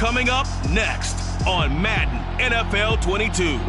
coming up next on Madden NFL 22.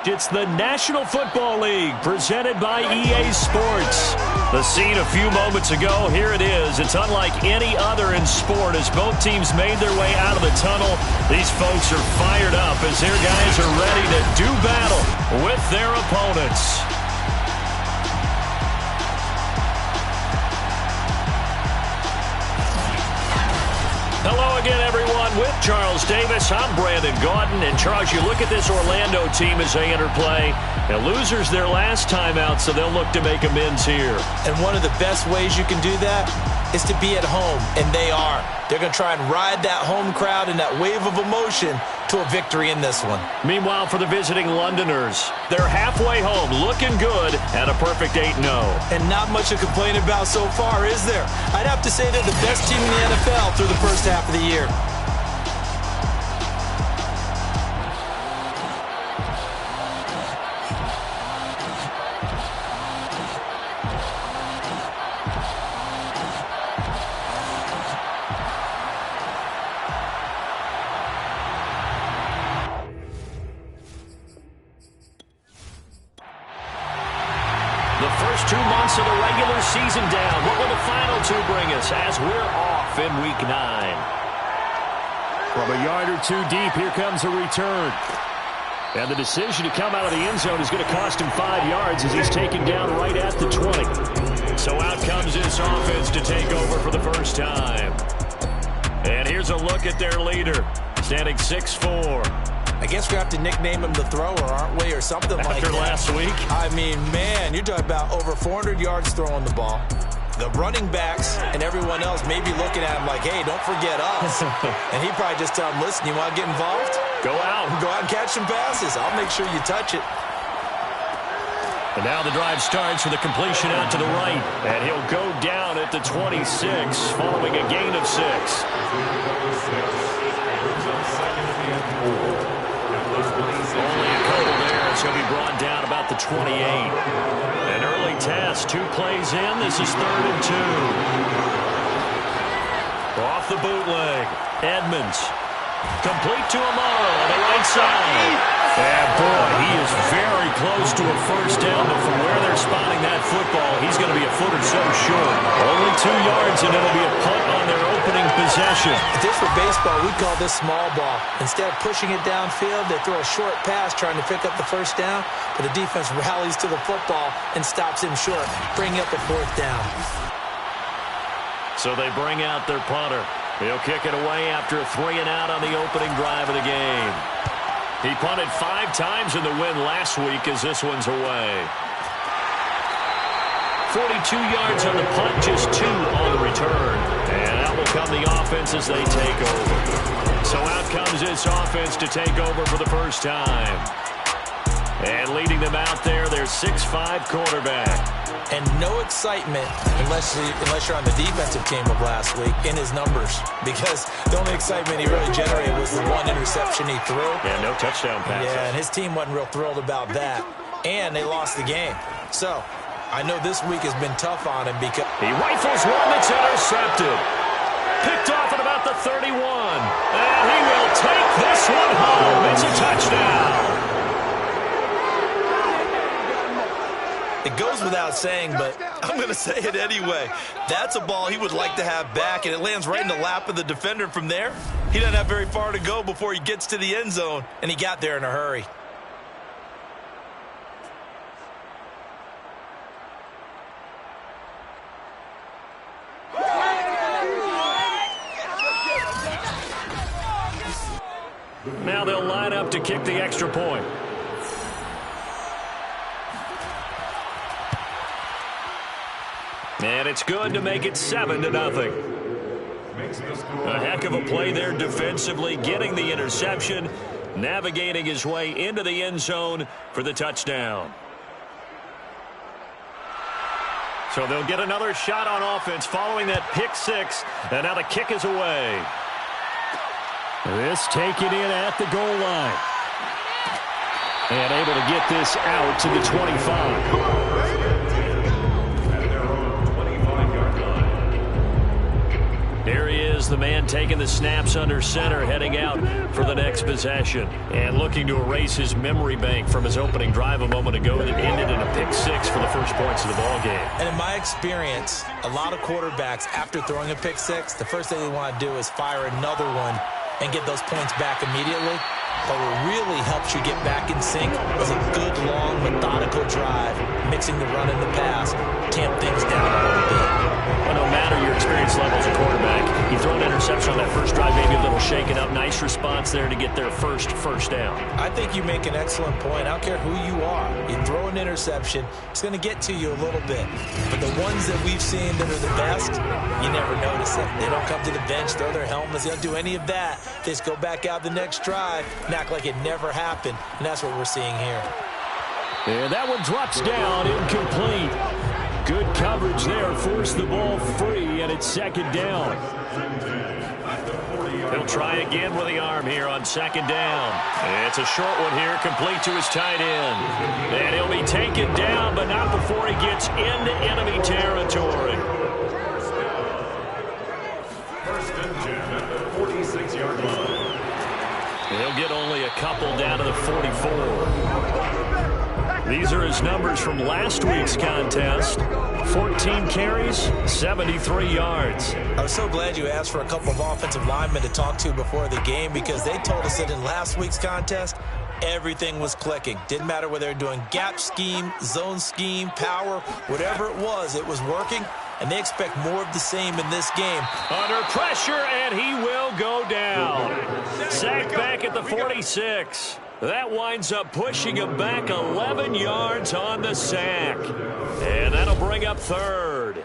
It's the National Football League presented by EA Sports. The scene a few moments ago, here it is. It's unlike any other in sport as both teams made their way out of the tunnel. These folks are fired up as their guys are ready to do battle with their opponents. Hello again, everyone. With Charles Davis, I'm Brandon Gaudin. And, Charles, you look at this Orlando team as they enter play. And losers their last time out, so they'll look to make amends here. And one of the best ways you can do that is to be at home, and they are. They're going to try and ride that home crowd and that wave of emotion to a victory in this one. Meanwhile, for the visiting Londoners, they're halfway home, looking good at a perfect 8-0. And not much to complain about so far, is there? I'd have to say they're the best team in the NFL through the first half of the year. The first 2 months of the regular season down. What will the final 2 bring us as we're off in Week 9? From a yard or 2 deep, here comes a return. And the decision to come out of the end zone is going to cost him 5 yards as he's taken down right at the 20. So out comes this offense to take over for the first time. And here's a look at their leader, standing 6'4". I guess we have to nickname him the thrower, aren't we, or something like that. After last week? I mean, man, you're talking about over 400 yards throwing the ball. The running backs and everyone else may be looking at him like, hey, don't forget us. And he probably just tell him, listen, you want to get involved? Go out. Go out and catch some passes. I'll make sure you touch it. And now the drive starts with a completion out to the right. And he'll go down at the 26 following a gain of 6. Only a couple there, so he'll be brought down about the 28. An early test, 2 plays in. This is 3rd and 2. Off the bootleg, Edmonds. Complete to Amaro on the right side. And, boy, he is very close to a first down, but from where they're spotting that football, he's going to be a foot or so short. Only 2 yards, and it'll be a punt on their opening possession. If this were baseball, we'd call this small ball. Instead of pushing it downfield, they throw a short pass trying to pick up the first down, but the defense rallies to the football and stops him short, bringing up a 4th down. So they bring out their punter. He'll kick it away after a 3-and-out on the opening drive of the game. He punted 5 times in the win last week as this one's away. 42 yards on the punt, just 2 on the return. And out will come the offense as they take over. So out comes this offense to take over for the first time. And leading them out there, their 6'5" quarterback. And no excitement unless you're on the defensive team of last week in his numbers. Because the only excitement he really generated was the 1 interception he threw. Yeah, no touchdown passes. Yeah, and his team wasn't real thrilled about that. And they lost the game. So I know this week has been tough on him because he rifles one that's intercepted. Picked off at about the 31. And he will take this one home. It's a touchdown. It goes without saying, but I'm going to say it anyway. That's a ball he would like to have back, and it lands right in the lap of the defender from there. He doesn't have very far to go before he gets to the end zone, and he got there in a hurry. Now they'll line up to kick the extra point. And it's good to make it 7-0. A heck of a play there defensively, getting the interception, navigating his way into the end zone for the touchdown. So they'll get another shot on offense following that pick 6, and now the kick is away. This taken in at the goal line. And able to get this out to the 25. Here he is, the man taking the snaps under center, heading out for the next possession. And looking to erase his memory bank from his opening drive a moment ago that ended in a pick-6 for the first points of the ball game. And in my experience, a lot of quarterbacks, after throwing a pick-6, the first thing they want to do is fire another one and get those points back immediately. But what really helps you get back in sync is a good, long, methodical drive, mixing the run and the pass, tamp things down a little bit. Well, no matter your experience level as a quarterback, you throw an interception on that first drive, maybe a little shaken up. Nice response there to get their first down. I think you make an excellent point. I don't care who you are. You throw an interception, it's going to get to you a little bit. But the ones that we've seen that are the best, you never notice it. They don't come to the bench, throw their helmets. They don't do any of that. They just go back out the next drive and act like it never happened. And that's what we're seeing here. And that one drops down, incomplete. Good coverage there, forced the ball free, and it's second down. He'll try again with the arm here on second down. It's a short one here, complete to his tight end. And he'll be taken down, but not before he gets into enemy territory. First and 10 at the 46-yard line. He'll get only a couple down to the 44. These are his numbers from last week's contest. 14 carries, 73 yards. I was so glad you asked for a couple of offensive linemen to talk to before the game, because they told us that in last week's contest, everything was clicking. Didn't matter whether they were doing gap scheme, zone scheme, power, whatever it was working, and they expect more of the same in this game. Under pressure, and he will go down. Sacked back at the 46. That winds up pushing him back 11 yards on the sack. And that'll bring up third.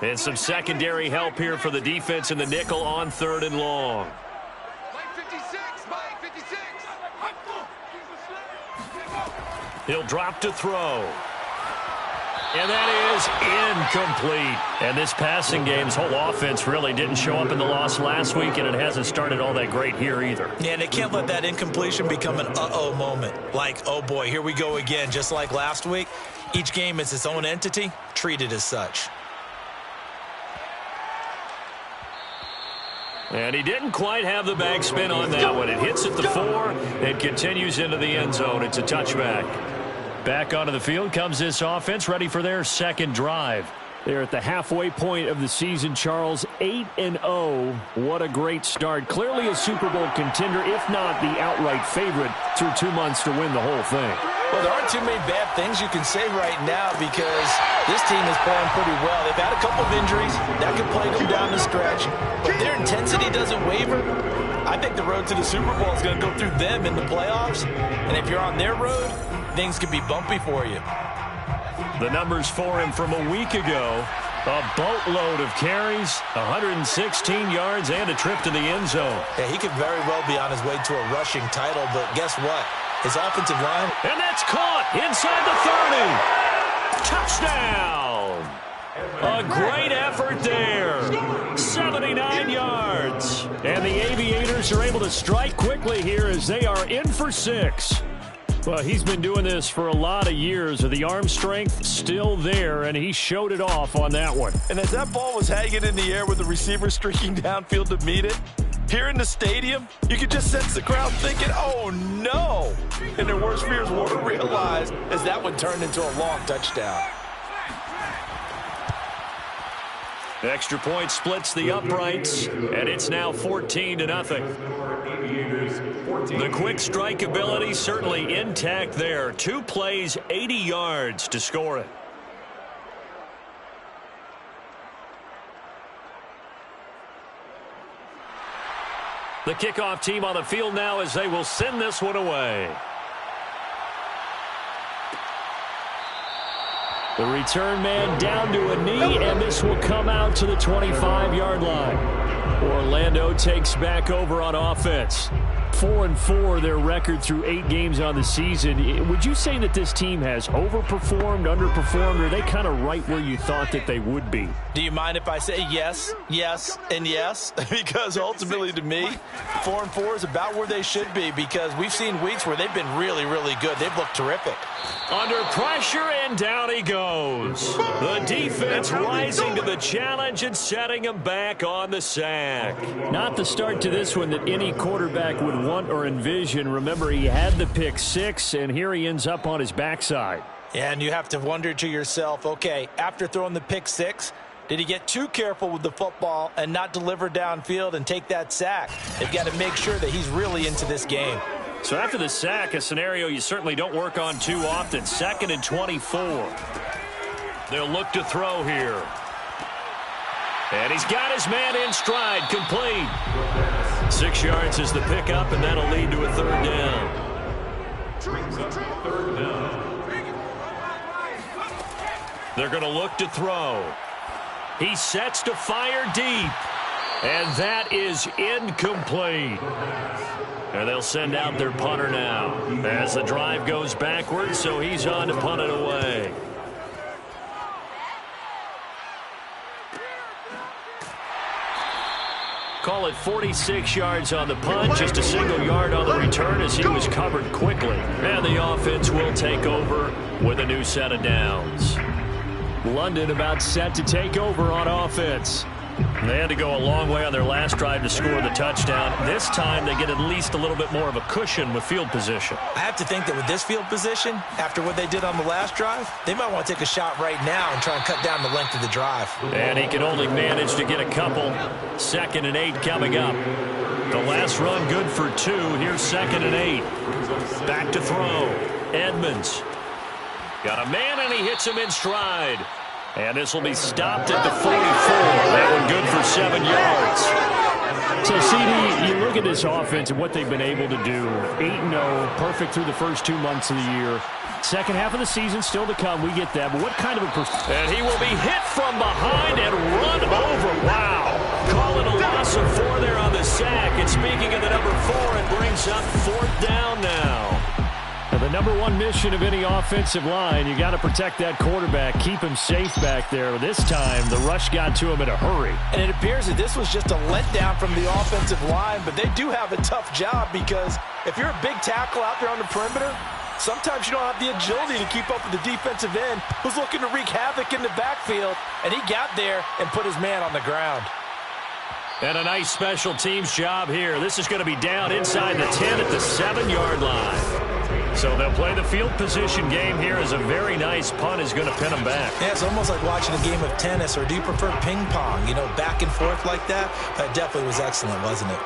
And some secondary help here for the defense in the nickel on third and long. He'll drop to throw. And that is incomplete. And this passing game's whole offense really didn't show up in the loss last week, and it hasn't started all that great here either. Yeah, and they can't let that incompletion become an uh-oh moment. Like, oh boy, here we go again. Just like last week, each game is its own entity, treated as such. And he didn't quite have the backspin on that one. It hits at the 4 and continues into the end zone. It's a touchback. Back onto the field comes this offense, ready for their second drive. They're at the halfway point of the season, Charles, 8-0. What a great start. Clearly a Super Bowl contender, if not the outright favorite, through 2 months to win the whole thing. Well, there aren't too many bad things you can say right now, because this team is playing pretty well. They've had a couple of injuries that could play them down the stretch, but their intensity doesn't waver. I think the road to the Super Bowl is going to go through them in the playoffs, and if you're on their road, things could be bumpy for you. The numbers for him from a week ago: a boatload of carries, 116 yards, and a trip to the end zone. Yeah, he could very well be on his way to a rushing title, but guess what? His offensive line. And that's caught inside the 30. Touchdown. A great effort there. 79 yards. And the Aviators are able to strike quickly here as they are in for 6. Well, he's been doing this for a lot of years. The arm strength still there, and he showed it off on that one. And as that ball was hanging in the air with the receiver streaking downfield to meet it, here in the stadium, you could just sense the crowd thinking, oh, no. And their worst fears weren't realized as that one turned into a long touchdown. Extra point splits the uprights, and it's now 14-0. The quick strike ability certainly intact there. 2 plays, 80 yards to score it. The kickoff team on the field now as they will send this one away. The return man down to a knee, and this will come out to the 25-yard line. Orlando takes back over on offense. 4-4, their record through 8 games on the season. Would you say that this team has overperformed, underperformed, or are they kind of right where you thought that they would be? Do you mind if I say yes, yes, and yes? Because ultimately to me, 4-4 is about where they should be, because we've seen weeks where they've been really, really good. They've looked terrific. Under pressure, and down he goes. The defense rising to the challenge and setting him back on the sack. Not the start to this one that any quarterback would want or envision. Remember, he had the pick 6, and here he ends up on his backside. And you have to wonder to yourself, okay, after throwing the pick 6, did he get too careful with the football and not deliver downfield and take that sack? They've got to make sure that he's really into this game. So after the sack, a scenario you certainly don't work on too often. 2nd and 24. They'll look to throw here. And he's got his man in stride, complete. 6 yards is the pickup, and that'll lead to a 3rd down. They're going to look to throw. He sets to fire deep. And that is incomplete. And they'll send out their punter now as the drive goes backwards, so he's on to punt it away. Call it 46 yards on the punt, just a single yard on the return as he was covered quickly. And the offense will take over with a new set of downs. London about set to take over on offense. They had to go a long way on their last drive to score the touchdown. This time they get at least a little bit more of a cushion with field position. I have to think that with this field position, after what they did on the last drive, they might want to take a shot right now and try and cut down the length of the drive. And he can only manage to get a couple. 2nd and 8 coming up. The last run good for 2. Here's 2nd and 8. Back to throw. Edmonds. Got a man, and he hits him in stride. And this will be stopped at the 44. That one good for 7 yards. So, CD, you look at this offense and what they've been able to do. 8-0, perfect through the first 2 months of the year. Second half of the season still to come. We get that. But what kind of a... And he will be hit from behind and run over. Wow. Call it a loss of 4 there on the sack. And speaking of the number 4, it brings up 4th down now. The number 1 mission of any offensive line, you got to protect that quarterback, keep him safe back there. This time, the rush got to him in a hurry. And it appears that this was just a letdown from the offensive line, but they do have a tough job, because if you're a big tackle out there on the perimeter, sometimes you don't have the agility to keep up with the defensive end who's looking to wreak havoc in the backfield, and he got there and put his man on the ground. And a nice special teams job here. This is going to be down inside the 10 at the 7-yard line. So they'll play the field position game here as a very nice punt is going to pin them back. Yeah, it's almost like watching a game of tennis, or do you prefer ping pong? You know, back and forth like that? That definitely was excellent, wasn't it?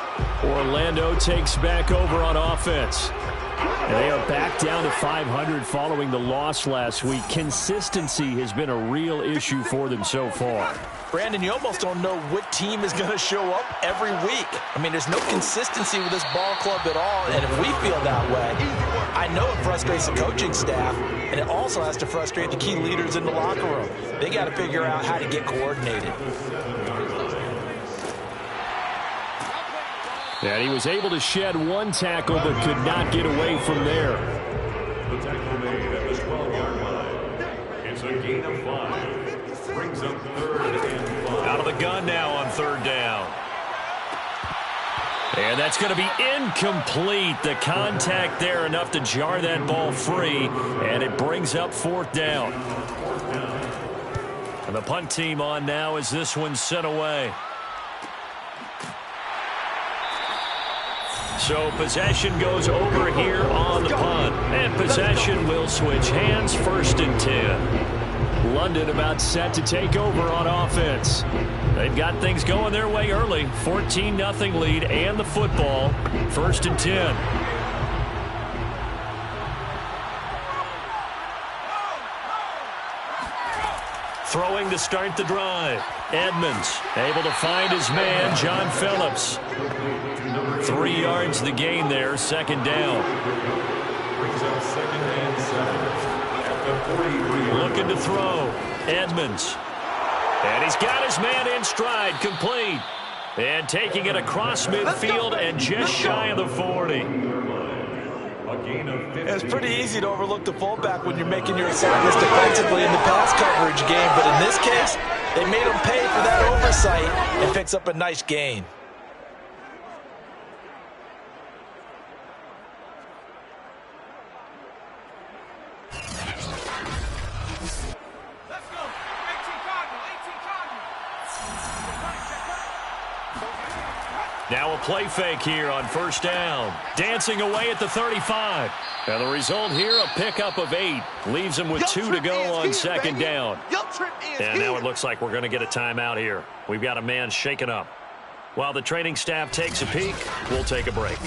Orlando takes back over on offense. And they are back down to 500 following the loss last week. Consistency has been a real issue for them so far. Brandon, you almost don't know what team is going to show up every week. I mean, there's no consistency with this ball club at all, and if we feel that way, I know it frustrates the coaching staff, and it also has to frustrate the key leaders in the locker room. They got to figure out how to get coordinated. And he was able to shed 1 tackle, but could not get away from there. The tackle made at the 12-yard line. It's a gain of 5. Brings up 3rd and 5. Out of the gun now on 3rd down. And that's going to be incomplete. The contact there enough to jar that ball free, and it brings up 4th down. And the punt team on now as this one's sent away. So possession goes over here on the punt. And possession will switch hands, 1st and 10. London about set to take over on offense. They've got things going their way early. 14-0 lead and the football. 1st and 10. Throwing to start the drive. Edmonds able to find his man, John Phillips. 3 yards the gain there, 2nd down. Looking to throw. Edmonds. And he's got his man in stride, complete. And taking it across midfield and just shy of the 40. It's pretty easy to overlook the fullback when you're making your assignments defensively in the pass coverage game, but in this case, they made him pay for that oversight and picks up a nice gain. Now a play fake here on first down. Dancing away at the 35. And the result here, a pickup of 8. Leaves him with 2 to go on second down. And now it looks like we're going to get a timeout here. We've got a man shaken up. While the training staff takes a peek, we'll take a break.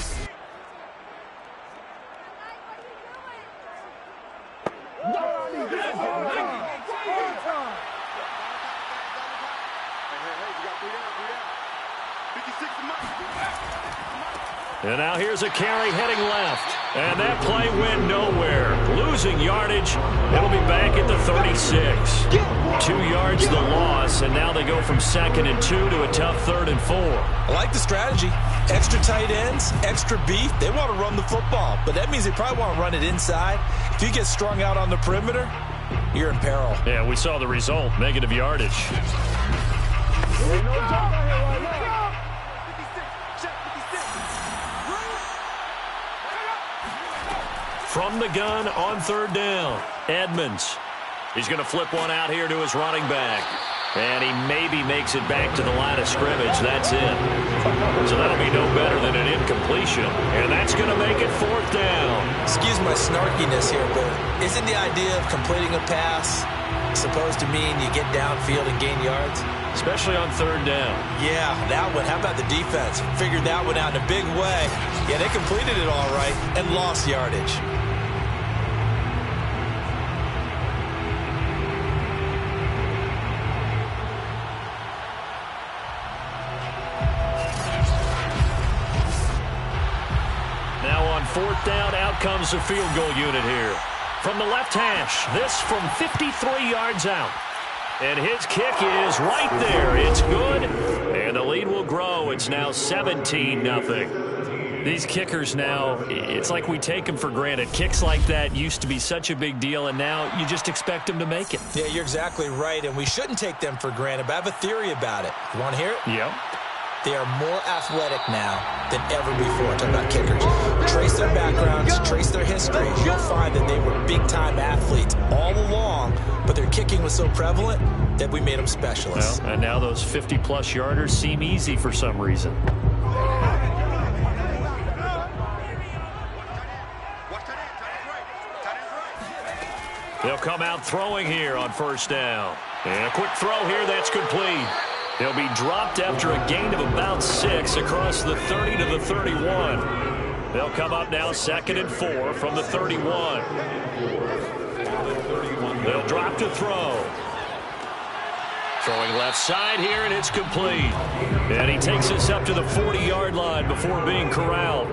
And now here's a carry heading left. And that play went nowhere. Losing yardage. It'll be back at the 36. 2 yards the loss, and now they go from 2nd and 2 to a tough 3rd and 4. I like the strategy. Extra tight ends, extra beef. They want to run the football, but that means they probably want to run it inside. If you get strung out on the perimeter, you're in peril. Yeah, we saw the result. Negative yardage. From the gun on 3rd down, Edmonds. He's going to flip one out here to his running back. And he maybe makes it back to the line of scrimmage. That's it. So that'll be no better than an incompletion. And that's going to make it 4th down. Excuse my snarkiness here, but isn't the idea of completing a pass supposed to mean you get downfield and gain yards? Especially on 3rd down. Yeah, that one. How about the defense? Figured that one out in a big way. Yeah, they completed it all right and lost yardage. Now on 4th down, out comes the field goal unit here. From the left hash, this from 53 yards out. And his kick is right there. It's good. And the lead will grow. It's now 17-0. These kickers now, it's like we take them for granted. Kicks like that used to be such a big deal, and now you just expect them to make it. Yeah, you're exactly right, and we shouldn't take them for granted, but I have a theory about it. You want to hear it? Yep. They are more athletic now than ever before. Talking about kickers. Trace their backgrounds, trace their history. You'll find that they were big-time athletes all along, but their kicking was so prevalent that we made them specialists. Well, and now those 50-plus yarders seem easy for some reason. They'll come out throwing here on 1st down. And a quick throw here that's complete. He'll be dropped after a gain of about 6 across the 30 to the 31. They'll come up now 2nd and 4 from the 31. They'll drop to throw. Throwing left side here, and it's complete. And he takes us up to the 40-yard line before being corralled.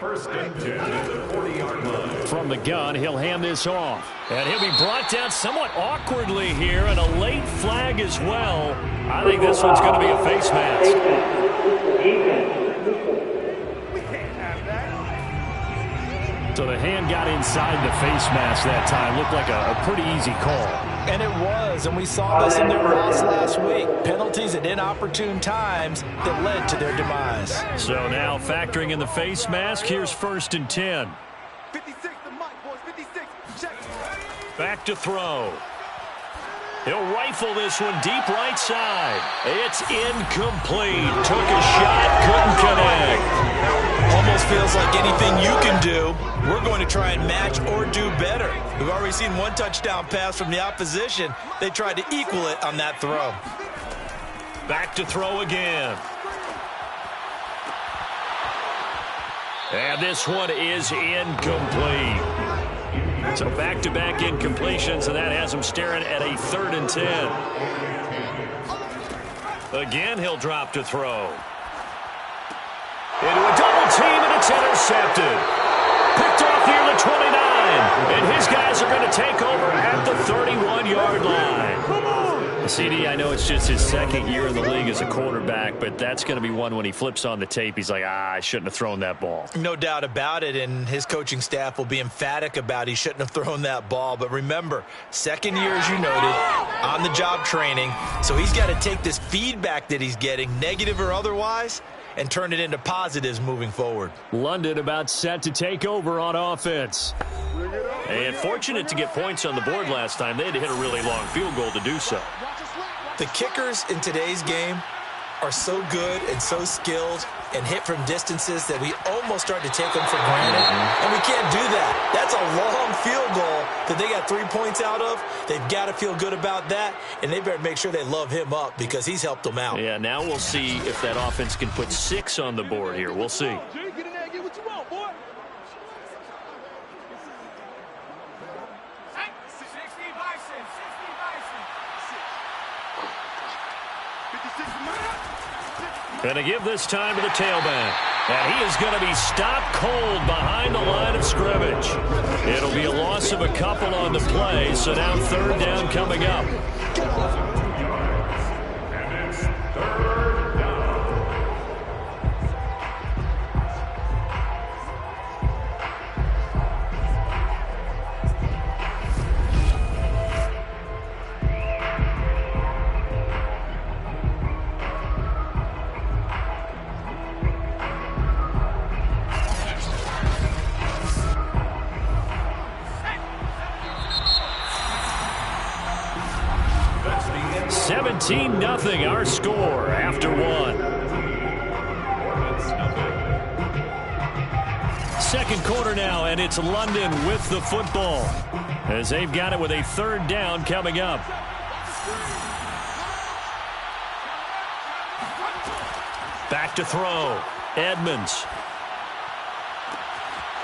1st and 10 at the 40-yard line. From the gun, he'll hand this off. And he'll be brought down somewhat awkwardly here, and a late flag as well. I think this one's going to be a face mask. So the hand got inside the face mask that time. Looked like a pretty easy call. And it was, and we saw this in their loss last week. Penalties at inopportune times that led to their demise. So now factoring in the face mask, here's 1st and 10. 56, the mic, boys, 56, check. Back to throw. He'll rifle this one deep right side. It's incomplete. Took a shot, couldn't connect. Almost feels like anything you can do, we're going to try and match or do better. We've already seen one touchdown pass from the opposition. They tried to equal it on that throw. Back to throw again. And this one is incomplete. So back-to-back incompletions, and that has him staring at a 3rd and 10. Again, he'll drop to throw. Into a double team, and it's intercepted. Picked off near the 29. And his guys are going to take over at the 31-yard line. CD, I know it's just his second year in the league as a quarterback, but that's going to be one when he flips on the tape, he's like, I shouldn't have thrown that ball. No doubt about it, and his coaching staff will be emphatic about he shouldn't have thrown that ball. But remember, second year, as you noted, on-the-job training, so he's got to take this feedback that he's getting, negative or otherwise, and turn it into positives moving forward. London about set to take over on offense. And fortunate to get points on the board last time. They had to hit a really long field goal to do so. The kickers in today's game are so good and so skilled and hit from distances that we almost start to take them for granted. And we can't do that. That's a long field goal that they got 3 points out of. They've got to feel good about that, and they better make sure they love him up because he's helped them out. Yeah, now we'll see if that offense can put 6 on the board here. We'll see. Get in there and get what you want, boy. Going to give this time to the tailback. And he is going to be stopped cold behind the line of scrimmage. It'll be a loss of a couple on the play, so now third down coming up. And it's third down. 17-0 our score after one. Second quarter now, and it's London with the football as they've got it with a third down coming up. Back to throw. Edmonds.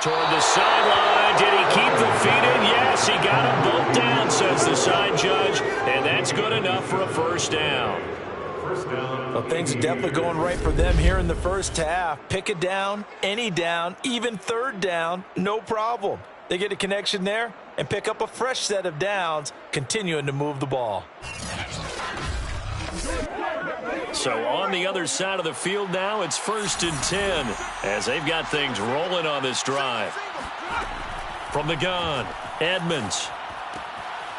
Toward the sideline. Did he keep the feet in? Yes, he got them both down, says the side judge. And that's good enough for a first down. Well, things are definitely going right for them here in the first half. Pick a down, any down, even third down, no problem. They get a connection there and pick up a fresh set of downs, continuing to move the ball. So on the other side of the field now, it's 1st and 10 as they've got things rolling on this drive. From the gun, Edmonds.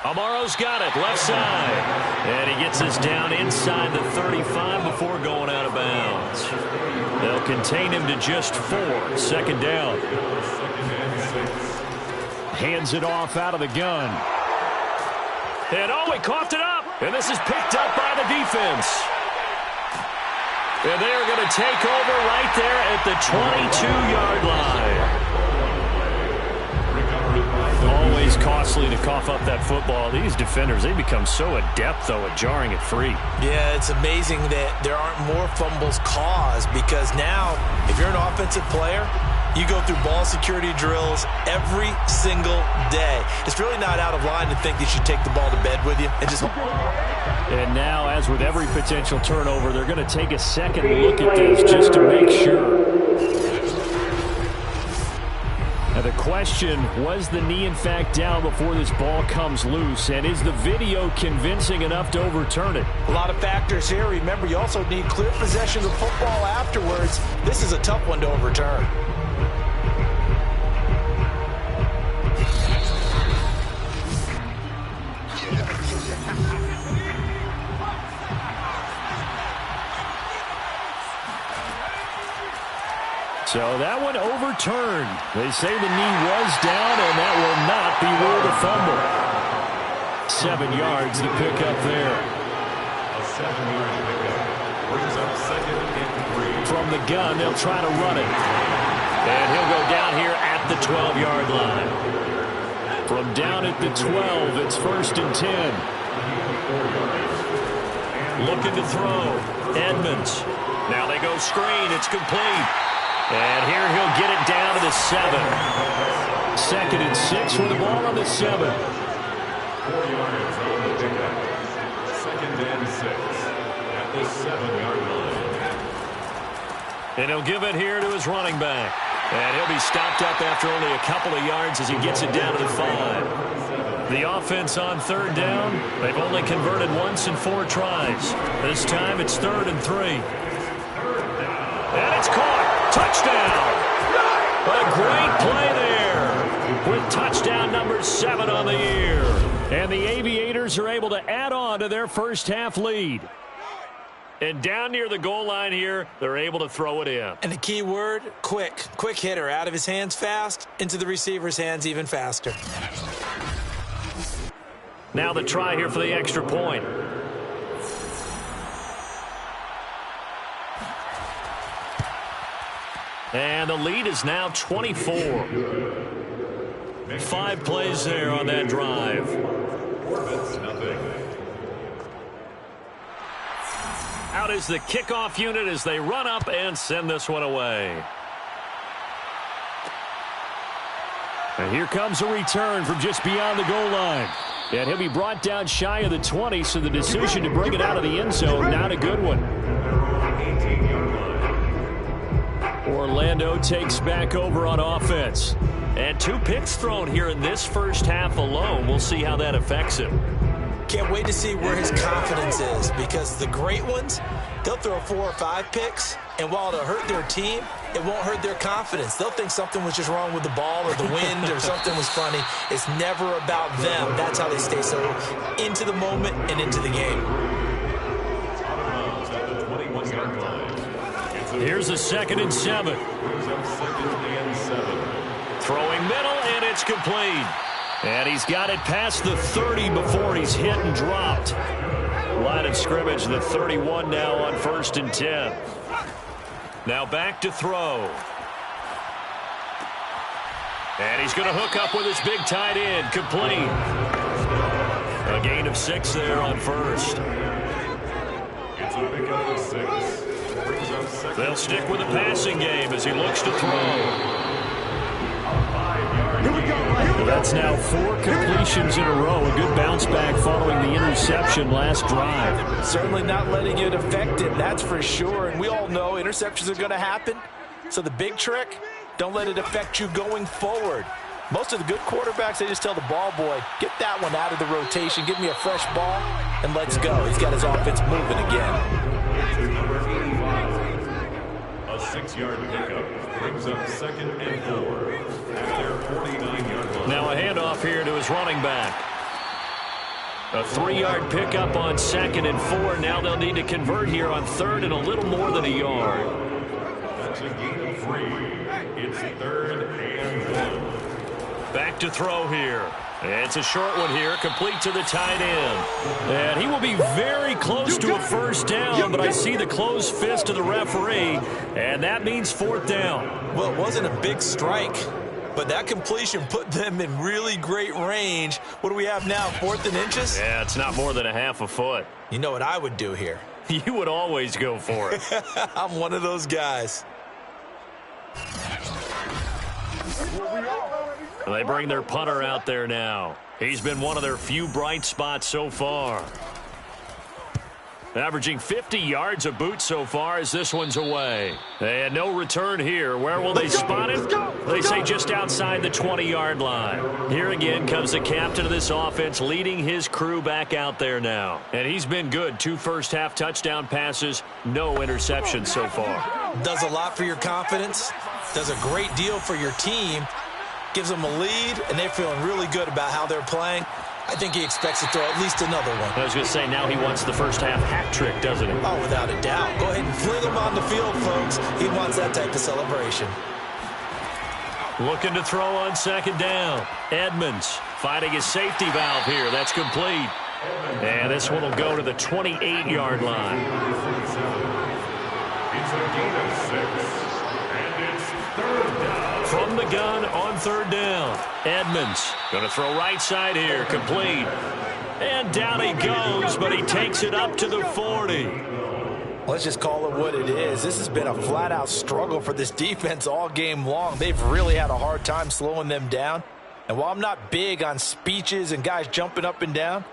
Amaro's got it, left side. And he gets us down inside the 35 before going out of bounds. They'll contain him to just 4, second down. Hands it off out of the gun. And oh, he coughed it up. And this is picked up by the defense. And they are going to take over right there at the 22-yard line. Always costly to cough up that football. These defenders, they become so adept, though, at jarring it free. Yeah, it's amazing that there aren't more fumbles caused because now, if you're an offensive player, you go through ball security drills every single day. It's really not out of line to think you should take the ball to bed with you and just... And now, as with every potential turnover, they're going to take a second look at this just to make sure. Now the question, was the knee in fact down before this ball comes loose? And is the video convincing enough to overturn it? A lot of factors here. Remember, you also need clear possession of the football afterwards. This is a tough one to overturn. So that one overturned. They say the knee was down, and that will not be ruled a fumble. 7 yards to pick up there. A 7-yard pickup brings up 2nd and 3. From the gun, they'll try to run it. And he'll go down here at the 12-yard line. From down at the 12, it's 1st and 10. Looking to throw. Edmonds. Now they go screen. It's complete. And here he'll get it down to the 7. 2nd and 6 with the ball on the 7. 4 yards on the pickup. 2nd and 6 at the 7-yard line. And he'll give it here to his running back. And he'll be stopped up after only a couple of yards as he gets it down to the 5. The offense on third down. They've only converted once in 4 tries. This time it's 3rd and 3. And it's caught. Touchdown. A great play there with touchdown number 7 on the year. And the Aviators are able to add on to their first half lead. And down near the goal line here, they're able to throw it in. And the key word, quick. Quick hitter. Out of his hands fast, into the receiver's hands even faster. Now the try here for the extra point. And the lead is now 24. 5 plays there on that drive. Out is the kickoff unit as they run up and send this one away. And here comes a return from just beyond the goal line. And he'll be brought down shy of the 20, so the decision to bring it out of the end zone, not a good one. Orlando takes back over on offense. And 2 picks thrown here in this first half alone. We'll see how that affects him. Can't wait to see where his confidence is, because the great ones, they'll throw 4 or 5 picks, and while it'll hurt their team, it won't hurt their confidence. They'll think something was just wrong with the ball or the wind or something was funny. It's never about them. That's how they stay so into the moment and into the game. Here's a 2nd and 7. Throwing middle, and it's complete. And he's got it past the 30 before he's hit and dropped. Line of scrimmage, the 31 now on 1st and 10. Now back to throw. And he's going to hook up with his big tight end, complete. A gain of 6 there on 1st. It's a pickup of 6. They'll stick with the passing game as he looks to throw. That's now 4 completions in a row. A good bounce back following the interception last drive. Certainly not letting it affect him, that's for sure. And we all know interceptions are going to happen. So the big trick, don't let it affect you going forward. Most of the good quarterbacks, they just tell the ball boy, get that one out of the rotation, give me a fresh ball, and let's go. He's got his offense moving again. A 6-yard pickup brings up 2nd and 4 at their 49-yard line. Now a handoff here to his running back. A 3-yard pickup on 2nd and 4. Now they'll need to convert here on 3rd and a little more than a yard. That's a gain of 3. It's 3rd and 1. Back to throw here. It's a short one here, complete to the tight end. And he will be very close to a first down, but I see the closed fist of the referee, and that means 4th down. Well, it wasn't a big strike, but that completion put them in really great range. What do we have now, 4th and inches? Yeah, it's not more than a half a foot. You know what I would do here? You would always go for it. I'm one of those guys. They bring their punter out there now. He's been one of their few bright spots so far. Averaging 50 yards a boot so far as this one's away. And no return here. Where will they spot it? They say just outside the 20-yard line. Here again comes the captain of this offense leading his crew back out there now. And he's been good. 2 first-half touchdown passes, no interceptions so far. Does a lot for your confidence. Does a great deal for your team. Gives them a lead, and they're feeling really good about how they're playing. I think he expects to throw at least another one. I was going to say, now he wants the first half hat trick, doesn't he? Oh, without a doubt. Go ahead and fling him on the field, folks. He wants that type of celebration. Looking to throw on 2nd down. Edmonds finding his safety valve here. That's complete. And this one will go to the 28-yard line. It's a gain of 6, and it's 3rd down. From the gun on 3rd down. Edmonds going to throw right side here, complete. And down he goes, but he takes it up to the 40. Let's just call it what it is. This has been a flat-out struggle for this defense all game long. They've really had a hard time slowing them down. And while I'm not big on speeches and guys jumping up and down,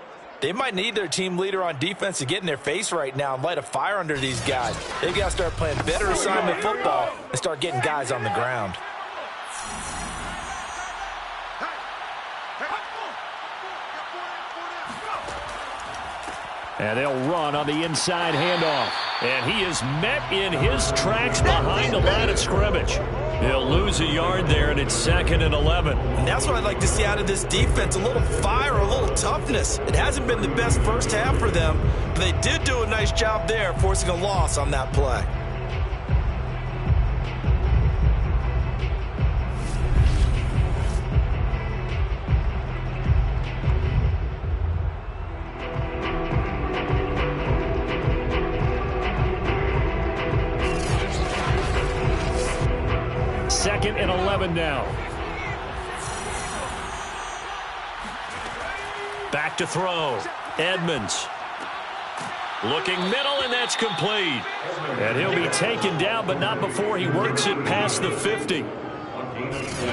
they might need their team leader on defense to get in their face right now and light a fire under these guys. They've got to start playing better assignment football and start getting guys on the ground. And they'll run on the inside handoff. And he is met in his tracks behind the line of scrimmage. He'll lose a yard there, and it's 2nd and 11. And that's what I'd like to see out of this defense, a little fire, a little toughness. It hasn't been the best first half for them, but they did do a nice job there, forcing a loss on that play. Second and 11 now. Back to throw. Edmonds. Looking middle, and that's complete. And he'll be taken down, but not before he works it past the 50.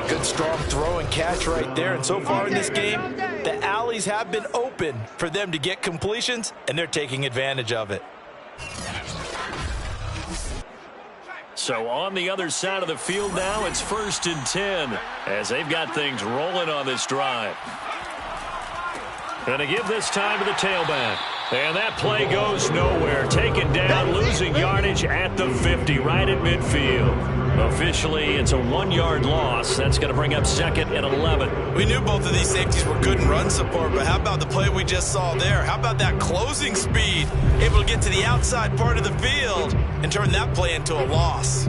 Good strong throw and catch right there. And so far in this game, the alleys have been open for them to get completions, and they're taking advantage of it. So on the other side of the field now, it's 1st and 10 as they've got things rolling on this drive. Going to give this time to the tailback. And that play goes nowhere. Taken down, losing yardage at the 50, right at midfield. Officially, it's a 1-yard loss. That's going to bring up 2nd and 11. We knew both of these safeties were good in run support, but how about the play we just saw there? How about that closing speed? Able to get to the outside part of the field and turn that play into a loss.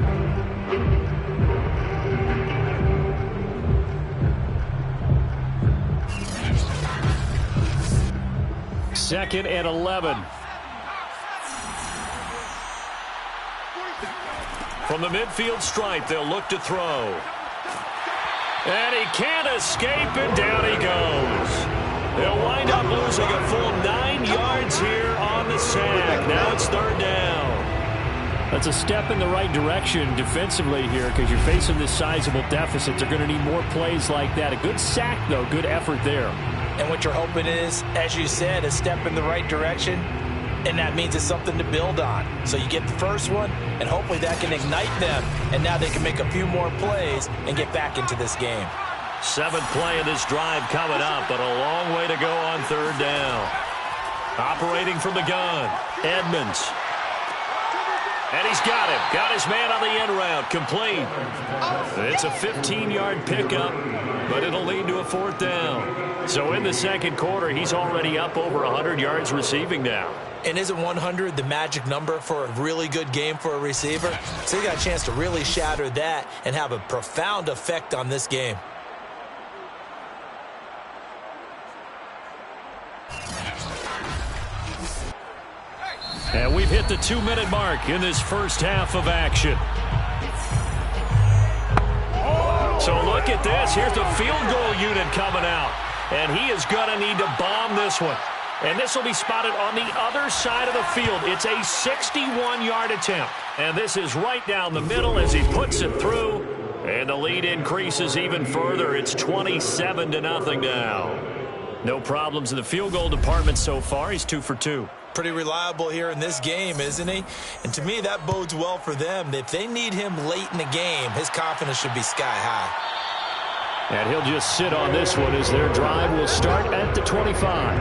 Second and 11. From the midfield stripe, they'll look to throw. And he can't escape, and down he goes. They'll wind up losing a full 9 yards here on the sack. Now it's 3rd down. That's a step in the right direction defensively here because you're facing this sizable deficit. They're going to need more plays like that. A good sack, though. Good effort there. And what you're hoping is, as you said, a step in the right direction, and that means it's something to build on. So you get the first one, and hopefully that can ignite them, and now they can make a few more plays and get back into this game. 7th play of this drive coming up, but a long way to go on 3rd down. Operating from the gun, Edmonds. And he's got him. Got his man on the end route. Complete. It's a 15-yard pickup, but it'll lead to a 4th down. So in the 2nd quarter, he's already up over 100 yards receiving now. And isn't 100 the magic number for a really good game for a receiver? So you got a chance to really shatter that and have a profound effect on this game. And we've hit the 2-minute mark in this first half of action. So look at this. Here's the field goal unit coming out. And he is going to need to bomb this one. And this will be spotted on the other side of the field. It's a 61-yard attempt. And this is right down the middle as he puts it through. And the lead increases even further. It's 27-0 now. No problems in the field goal department so far. He's 2 for 2. Pretty reliable here in this game, isn't he? And to me, that bodes well for them. If they need him late in the game, his confidence should be sky high. And he'll just sit on this one as their drive will start at the 25.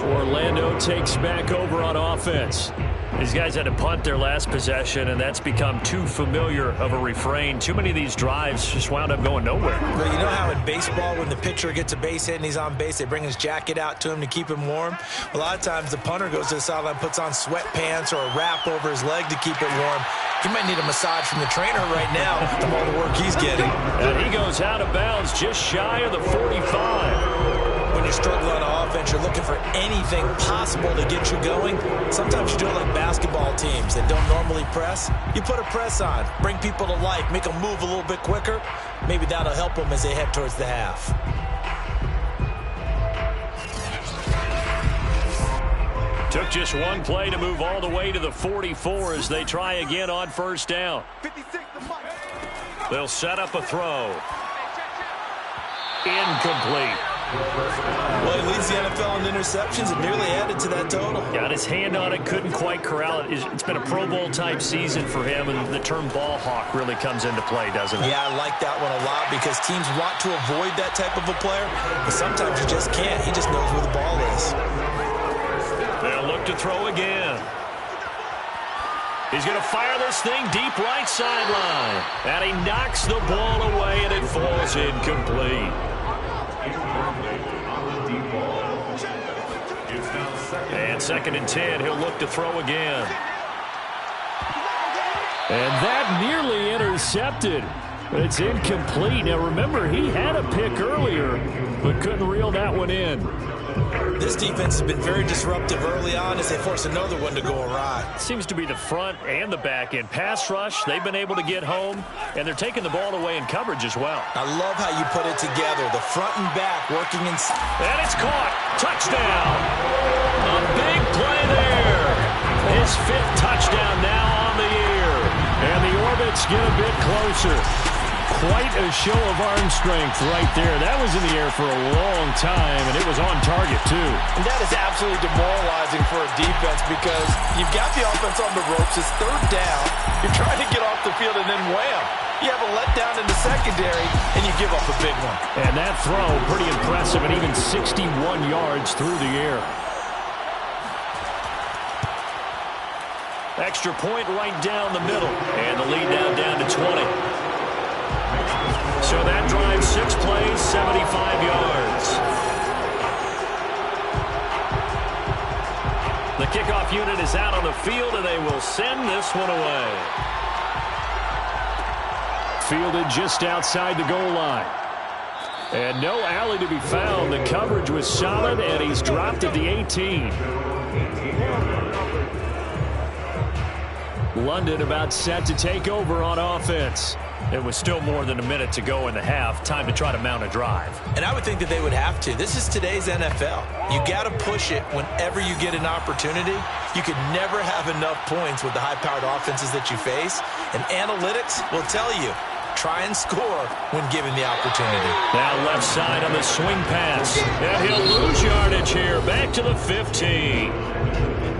Orlando takes back over on offense. These guys had to punt their last possession, and that's become too familiar of a refrain. Too many of these drives just wound up going nowhere. Well, you know how in baseball, when the pitcher gets a base hit and he's on base, they bring his jacket out to him to keep him warm? A lot of times the punter goes to the sideline, puts on sweatpants or a wrap over his leg to keep it warm. He might need a massage from the trainer right now from all the work he's getting. And he goes out of bounds just shy of the 45. When you struggle on offense, you're looking for anything possible to get you going. Sometimes you do it like basketball teams that don't normally press. You put a press on, bring people to life, make them move a little bit quicker. Maybe that'll help them as they head towards the half. Took just one play to move all the way to the 44 as they try again on 1st down. They'll set up a throw. Incomplete. Well, he leads the NFL in interceptions and nearly added to that total. Got his hand on it, couldn't quite corral it. It's been a Pro Bowl-type season for him, and the term ball hawk really comes into play, doesn't it? Yeah, I like that one a lot because teams want to avoid that type of a player, but sometimes you just can't. He just knows where the ball is. look to throw again. He's going to fire this thing deep right sideline. And he knocks the ball away, and it falls incomplete. And 2nd and 10, he'll look to throw again. And that nearly intercepted. It's incomplete. Now, remember, he had a pick earlier, but couldn't reel that one in. This defense has been very disruptive early on as they force another one to go awry. Seems to be the front and the back end. Pass rush, they've been able to get home, and they're taking the ball away in coverage as well. I love how you put it together, the front and back working in. And it's caught. Touchdown. A big play there. His 5th touchdown now on the year. And the Orbits get a bit closer. Quite a show of arm strength right there. That was in the air for a long time, and it was on target, too. And that is absolutely demoralizing for a defense because you've got the offense on the ropes. It's 3rd down. You're trying to get off the field, and then wham. You have a letdown in the secondary, and you give up a big one. And that throw, pretty impressive, and even 61 yards through the air. Extra point right down the middle. And the lead now down to 20. So that drives 6 plays, 75 yards. The kickoff unit is out on the field, and they will send this one away. Fielded just outside the goal line. And no alley to be found. The coverage was solid, and he's dropped at the 18. London about set to take over on offense. It was still more than a minute to go in the half. Time to try to mount a drive. And I would think that they would have to. This is today's NFL. You got to push it whenever you get an opportunity. You could never have enough points with the high-powered offenses that you face. And analytics will tell you, try and score when given the opportunity. Now left side on the swing pass. And he'll lose yardage here. Back to the 15.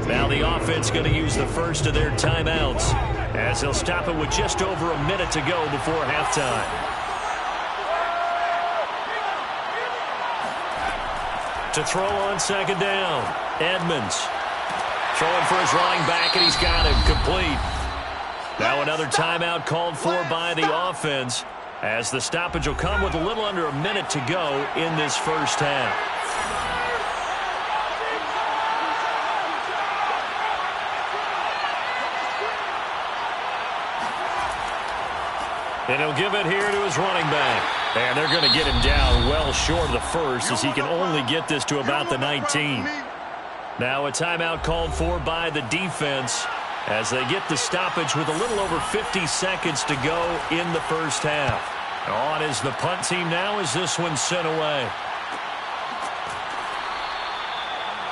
Now the offense going to use the first of their timeouts as they'll stop it with just over a minute to go before halftime. To throw on 2nd down, Edmonds. Throwing for his running back, and he's got him complete. Now another timeout called for by the offense as the stoppage will come with a little under a minute to go in this first half. And he'll give it here to his running back. And they're going to get him down well short of the first as he can only get this to about the 19. Now a timeout called for by the defense as they get the stoppage with a little over 50 seconds to go in the first half. On is the punt team now as this one's sent away.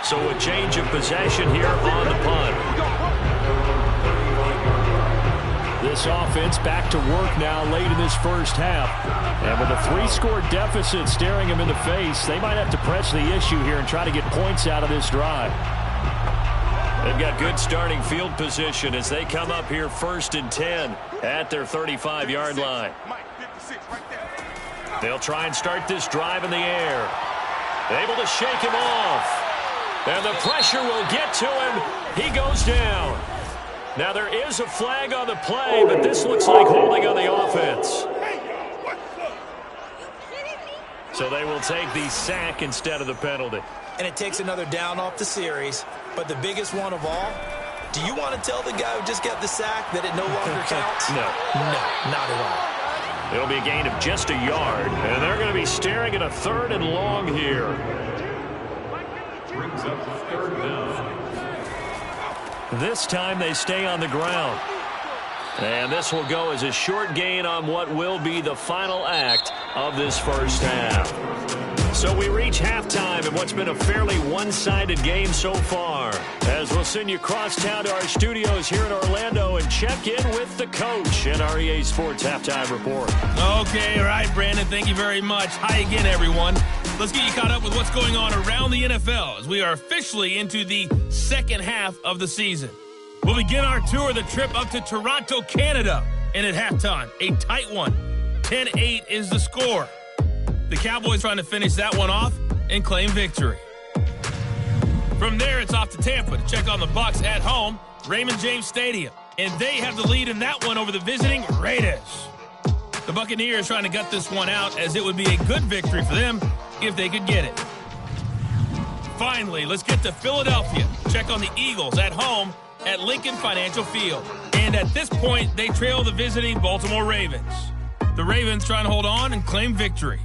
So a change of possession here on the punt. This offense back to work now late in this first half. And with a 3-score deficit staring them in the face, they might have to press the issue here and try to get points out of this drive. They've got good starting field position as they come up here 1st and 10 at their 35-yard line. They'll try and start this drive in the air. Able to shake him off. And the pressure will get to him. He goes down. Now there is a flag on the play, but this looks like holding on the offense. So they will take the sack instead of the penalty. And it takes another down off the series. But the biggest one of all, do you want to tell the guy who just got the sack that it no longer counts? No. No, not at all. It'll be a gain of just a yard, and they're going to be staring at a 3rd and long here. Brings up 3rd down. This time they stay on the ground. And this will go as a short gain on what will be the final act of this first half. So we reach halftime in what's been a fairly one-sided game so far. As we'll send you across town to our studios here in Orlando and check in with the coach in our EA Sports Halftime Report. Okay, all right, Brandon, thank you very much. Hi again, everyone. Let's get you caught up with what's going on around the NFL as we are officially into the second half of the season. We'll begin our tour of the trip up to Toronto, Canada. And at halftime, a tight one. 10-8 is the score. The Cowboys trying to finish that one off and claim victory. From there, it's off to Tampa to check on the Bucs at home, Raymond James Stadium. And they have the lead in that one over the visiting Raiders. The Buccaneers trying to gut this one out, as it would be a good victory for them if they could get it. Finally, let's get to Philadelphia. Check on the Eagles at home at Lincoln Financial Field. And at this point, they trail the visiting Baltimore Ravens. The Ravens trying to hold on and claim victory.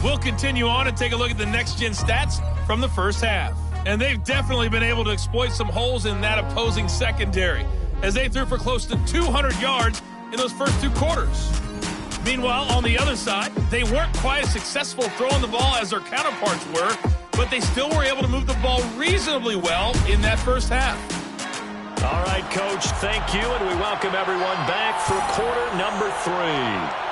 We'll continue on and take a look at the next-gen stats from the first half. And they've definitely been able to exploit some holes in that opposing secondary, as they threw for close to 200 yards in those first two quarters. Meanwhile, on the other side, they weren't quite as successful throwing the ball as their counterparts were, but they still were able to move the ball reasonably well in that first half. All right, Coach, thank you, and we welcome everyone back for quarter number 3.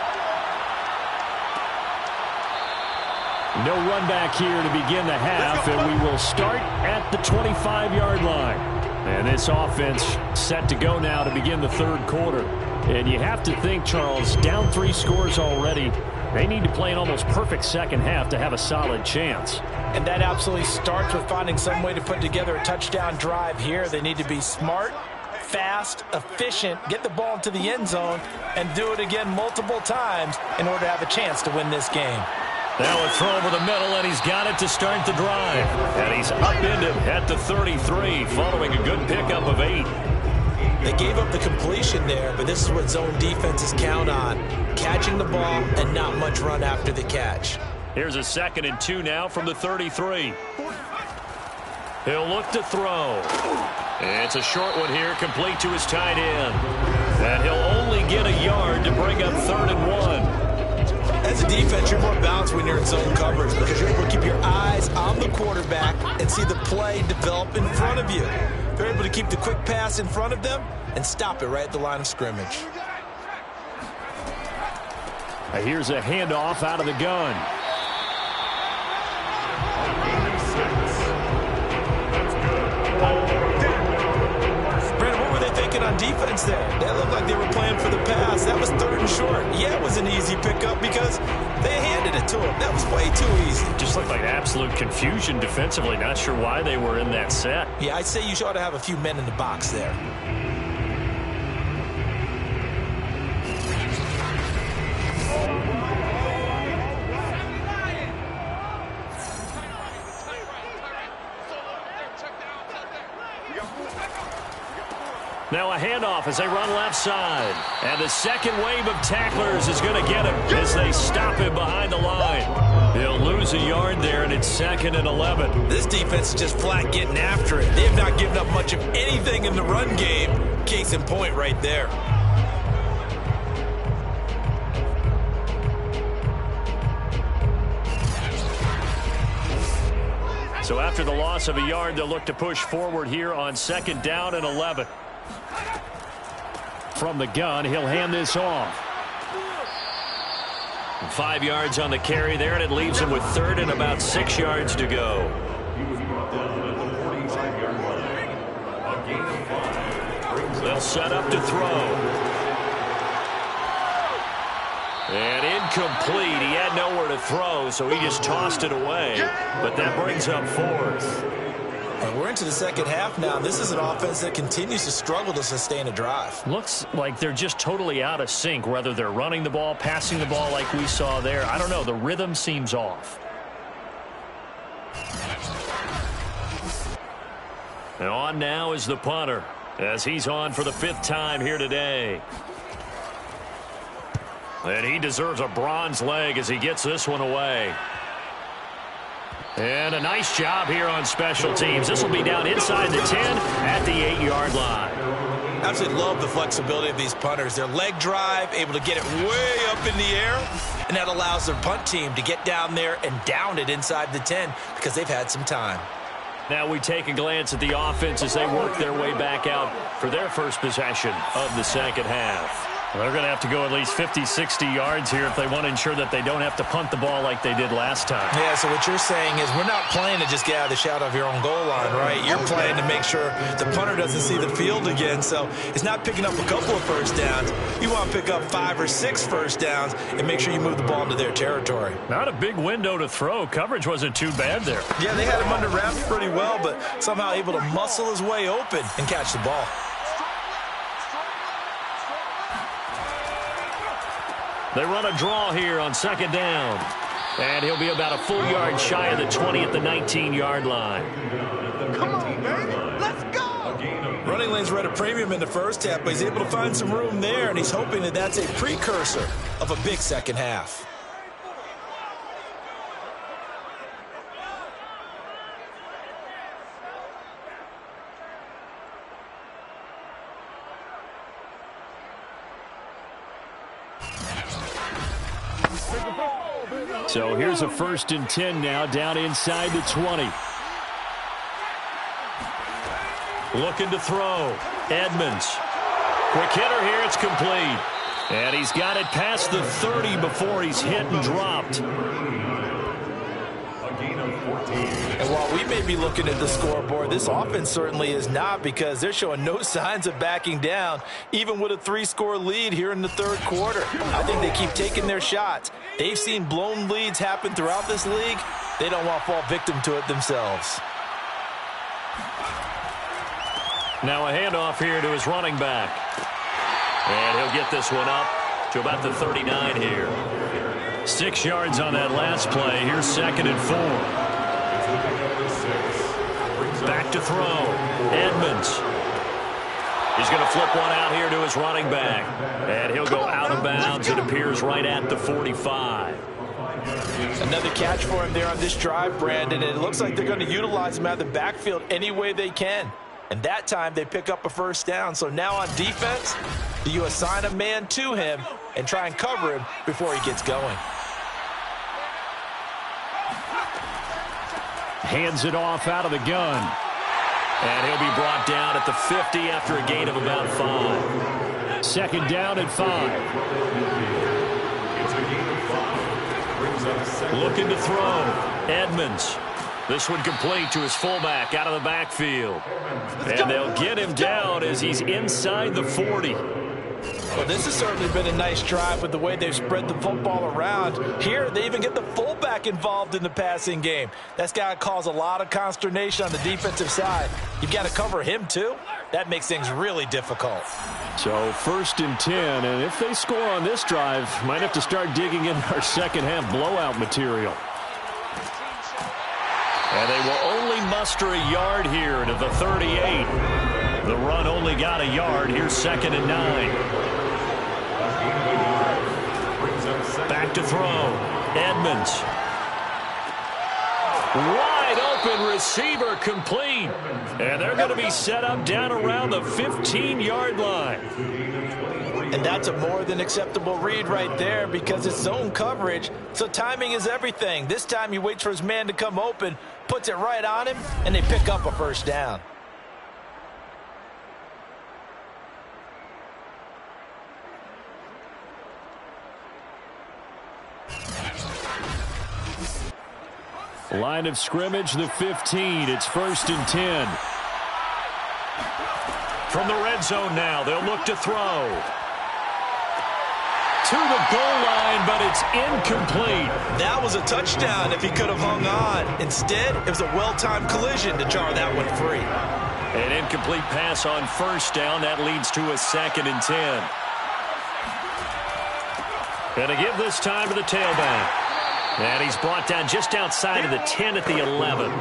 No run back here to begin the half, and we will start at the 25-yard line. And this offense set to go now to begin the third quarter. And you have to think, Charles, down 3 scores already. They need to play an almost perfect second half to have a solid chance. And that absolutely starts with finding some way to put together a touchdown drive here. They need to be smart, fast, efficient, get the ball into the end zone, and do it again multiple times in order to have a chance to win this game. Now a throw over the middle, and he's got it to start the drive. And he's upended at the 33, following a good pickup of 8. They gave up the completion there, but this is what zone defenses count on. Catching the ball and not much run after the catch. Here's a 2nd and 2 now from the 33. He'll look to throw. It's a short one here, complete to his tight end. And he'll only get a yard to bring up 3rd and 1. As a defense, you're more balanced when you're in zone coverage because you're able to keep your eyes on the quarterback and see the play develop in front of you. They're able to keep the quick pass in front of them and stop it right at the line of scrimmage. Here's a handoff out of the gun. Brandon, what were they thinking on defense there? That looked like they were playing for the pass. That was 3rd and short. Yeah, it was an easy pickup because they handed it to him. That was way too easy. Just looked like absolute confusion defensively. Not sure why they were in that set. Yeah, I'd say you ought to have a few men in the box there. Now a handoff as they run left side. And the second wave of tacklers is going to get him as they stop him behind the line. He'll lose a yard there, and it's 2nd and 11. This defense is just flat getting after it. They have not given up much of anything in the run game. Case in point right there. So after the loss of a yard, they'll look to push forward here on 2nd down and 11. From the gun, he'll hand this off. 5 yards on the carry there, and it leaves him with 3rd and about 6 yards to go. They'll set up to throw. And incomplete. He had nowhere to throw, so he just tossed it away. But that brings up 4th. And we're into the second half now. This is an offense that continues to struggle to sustain a drive. Looks like they're just totally out of sync, whether they're running the ball, passing the ball like we saw there. I don't know. The rhythm seems off. And on now is the punter, as he's on for the 5th time here today. And he deserves a bronze leg as he gets this one away. And a nice job here on special teams. This will be down inside the 10 at the 8-yard line. Absolutely love the flexibility of these punters. Their leg drive, able to get it way up in the air, and that allows their punt team to get down there and down it inside the 10 because they've had some time. Now we take a glance at the offense as they work their way back out for their first possession of the second half. Well, they're going to have to go at least 50, 60 yards here if they want to ensure that they don't have to punt the ball like they did last time. Yeah, so what you're saying is we're not playing to just get out of the shadow of your own goal line, right? You're playing to make sure the punter doesn't see the field again. So it's not picking up a couple of first downs. You want to pick up 5 or 6 first downs and make sure you move the ball into their territory. Not a big window to throw. Coverage wasn't too bad there. Yeah, they had him under wraps pretty well, but somehow able to muscle his way open and catch the ball. They run a draw here on second down. And he'll be about a full yard shy of the 20 at the 19-yard line. Come on, baby. Let's go. Running lanes were at a premium in the first half, but he's able to find some room there, and he's hoping that that's a precursor of a big second half. So here's a 1st and 10 now, down inside the 20. Looking to throw. Edmonds. Quick hitter here, it's complete. And he's got it past the 30 before he's hit and dropped. And while we may be looking at the scoreboard, this offense certainly is not, because they're showing no signs of backing down, even with a 3-score lead here in the third quarter. I think they keep taking their shots. They've seen blown leads happen throughout this league. They don't want to fall victim to it themselves. Now a handoff here to his running back. And he'll get this one up to about the 39 here. 6 yards on that last play. Here's 2nd and 4. Back to throw. Edmonds. He's going to flip one out here to his running back. And he'll go out of bounds. It appears right at the 45. Another catch for him there on this drive, Brandon. And it looks like they're going to utilize him out of the backfield any way they can. And that time they pick up a first down. So now on defense, do you assign a man to him and try and cover him before he gets going? Hands it off out of the gun. And he'll be brought down at the 50 after a gain of about 5. 2nd down and 5. Looking to throw. Edmonds. This one complete to his fullback out of the backfield. And they'll get him down as he's inside the 40. Well, this has certainly been a nice drive with the way they've spread the football around. Here, they even get the fullback involved in the passing game. That's got to cause a lot of consternation on the defensive side. You've got to cover him, too. That makes things really difficult. So 1st and 10, and if they score on this drive, might have to start digging in our second half blowout material. And they will only muster a yard here to the 38. The run only got a yard. Here's 2nd and 9. Back to throw. Edmonds. Wide open receiver complete. And they're going to be set up down around the 15-yard line. And that's a more than acceptable read right there, because it's zone coverage, so timing is everything. This time he waits for his man to come open, puts it right on him, and they pick up a first down. Line of scrimmage, the 15. It's 1st and 10. From the red zone now, they'll look to throw. To the goal line, but it's incomplete. That was a touchdown if he could have hung on. Instead, it was a well-timed collision to jar that one free. An incomplete pass on 1st down. That leads to a 2nd and 10. And to give this time to the tailback. And he's brought down just outside of the 10 at the 11. Taken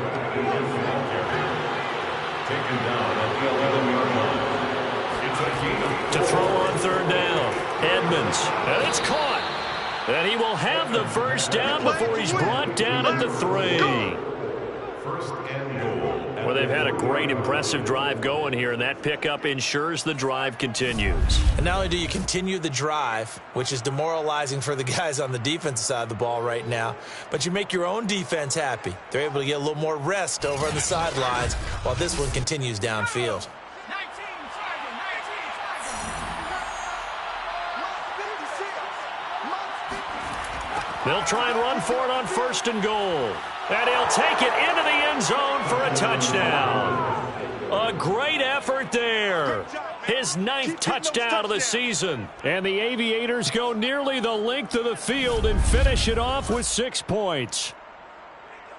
down at the 11-yard line. It's a gain of 4. To throw on 3rd down. Edmonds. And it's caught. And he will have the first down before he's brought down at the 3. 1st and goal. Well, they've had a great, impressive drive going here, and that pickup ensures the drive continues. And not only do you continue the drive, which is demoralizing for the guys on the defensive side of the ball right now, but you make your own defense happy. They're able to get a little more rest over on the sidelines while this one continues downfield. They'll try and run for it on 1st and goal. And he'll take it into the end zone for a touchdown. A great effort there. His 9th touchdown of the season. And the Aviators go nearly the length of the field and finish it off with 6 points.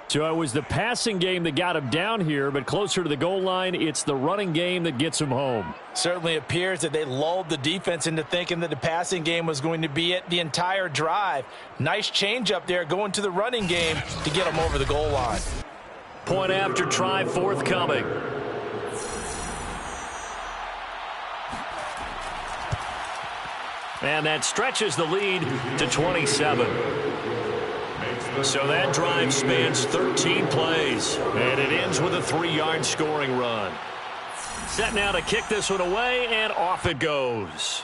So it was the passing game that got him down here, but closer to the goal line, it's the running game that gets him home. Certainly appears that they lulled the defense into thinking that the passing game was going to be it the entire drive. Nice change up there going to the running game to get him over the goal line. Point after try forthcoming. And that stretches the lead to 27. So that drive spans 13 plays, and it ends with a 3-yard scoring run. Set now to kick this one away, and off it goes.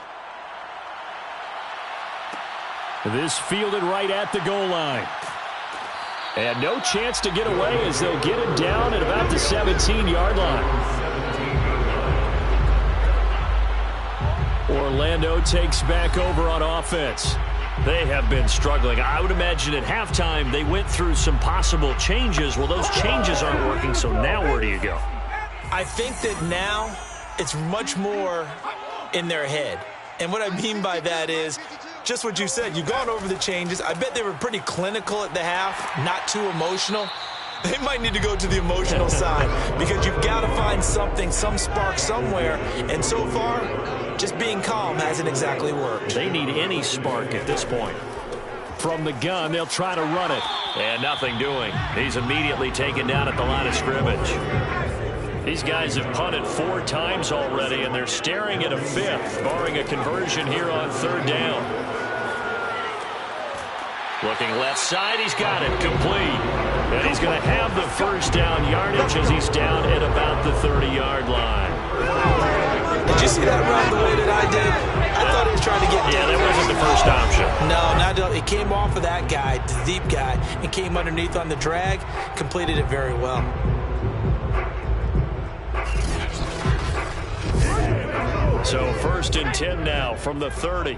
This fielded right at the goal line. And no chance to get away as they'll get him down at about the 17-yard line. Orlando takes back over on offense. They have been struggling. I would imagine at halftime they went through some possible changes. Well, those changes aren't working, so now where do you go? I think that now it's much more in their head. And what I mean by that is just what you said. You've gone over the changes. I bet they were pretty clinical at the half, not too emotional. They might need to go to the emotional side because you've got to find something, some spark somewhere. And so far, just being calm hasn't exactly worked. They need any spark at this point. From the gun, they'll try to run it. And nothing doing. He's immediately taken down at the line of scrimmage. These guys have punted 4 times already, and they're staring at a 5th, barring a conversion here on 3rd down. Looking left side, he's got it, complete. And he's going to have the 1st down yardage as he's down at about the 30-yard line. Did you see that run the way that I did? I thought he was trying to get down. Yeah, that wasn't the first option. No, it came off of that guy, the deep guy, and came underneath on the drag, completed it very well. So 1st and 10 now from the 30.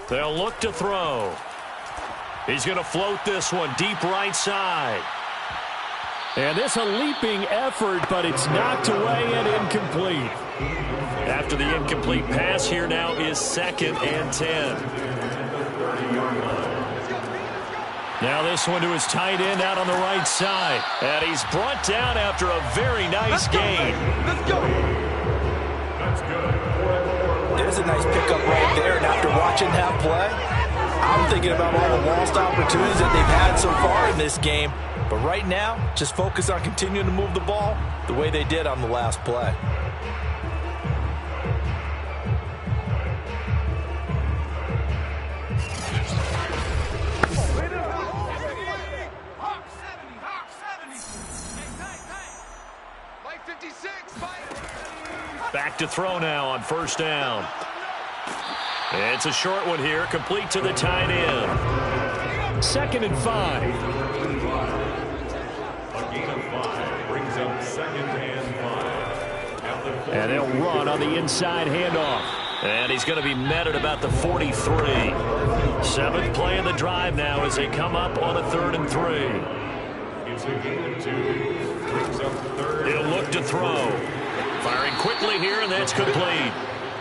They'll look to throw. He's going to float this one deep right side. And this a leaping effort, but it's knocked away and incomplete. After the incomplete pass, here now is 2nd and 10. Now this one to his tight end out on the right side. And he's brought down after a very nice gain. Let's go. There's a nice pickup right there. And after watching that play, I'm thinking about all the lost opportunities that they've had so far in this game. But right now, just focus on continuing to move the ball the way they did on the last play. Back to throw now on 1st down. It's a short one here, complete to the tight end. 2nd and 5. A gain of 5 brings up 2nd and 5. And they'll run on the inside handoff. And he's going to be met at about the 43. 7th play of the drive now as they come up on a 3rd and 3. It's a gain of 2. Brings up 3rd. He'll look to throw. Firing quickly here, and that's complete.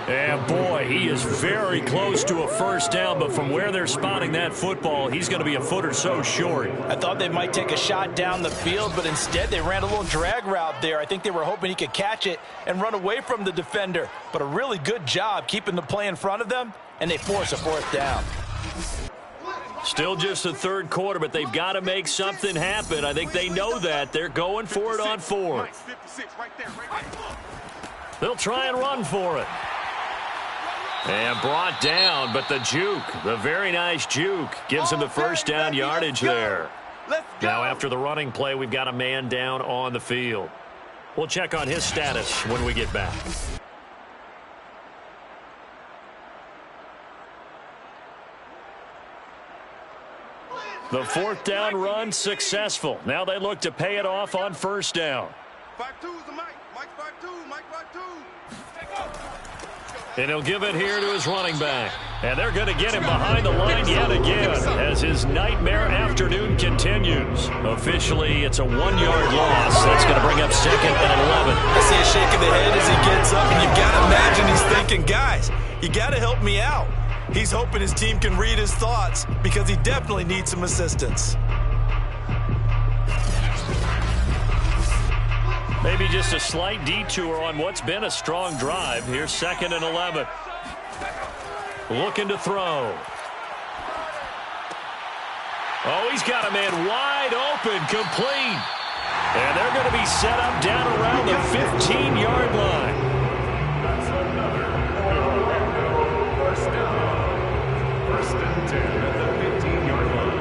And boy, he is very close to a 1st down, but from where they're spotting that football, he's going to be a foot or so short. I thought they might take a shot down the field, but instead they ran a little drag route there. I think they were hoping he could catch it and run away from the defender. But a really good job keeping the play in front of them, and they force a 4th down. Still just the 3rd quarter, but they've got to make something happen. I think they know that. They're going for it on 4th. They'll try and run for it. And brought down, but the juke, the very nice juke, gives him the 1st down yardage there. Now after the running play, we've got a man down on the field. We'll check on his status when we get back. The 4th down run successful. Now they look to pay it off on 1st down. 5-2's the Mike. Mike 5-2. Mike 5-2. And he'll give it here to his running back. And they're going to get him behind the line yet again as his nightmare afternoon continues. Officially, it's a 1-yard loss. That's going to bring up 2nd and 11. I see a shake of the head as he gets up, and you've got to imagine he's thinking, guys, you got to help me out. He's hoping his team can read his thoughts because he definitely needs some assistance. Maybe just a slight detour on what's been a strong drive. Here's 2nd and 11. Looking to throw. Oh, he's got a man wide open, complete. And they're going to be set up down around the 15-yard line. That's another first down. First and 10 at the 15-yard line.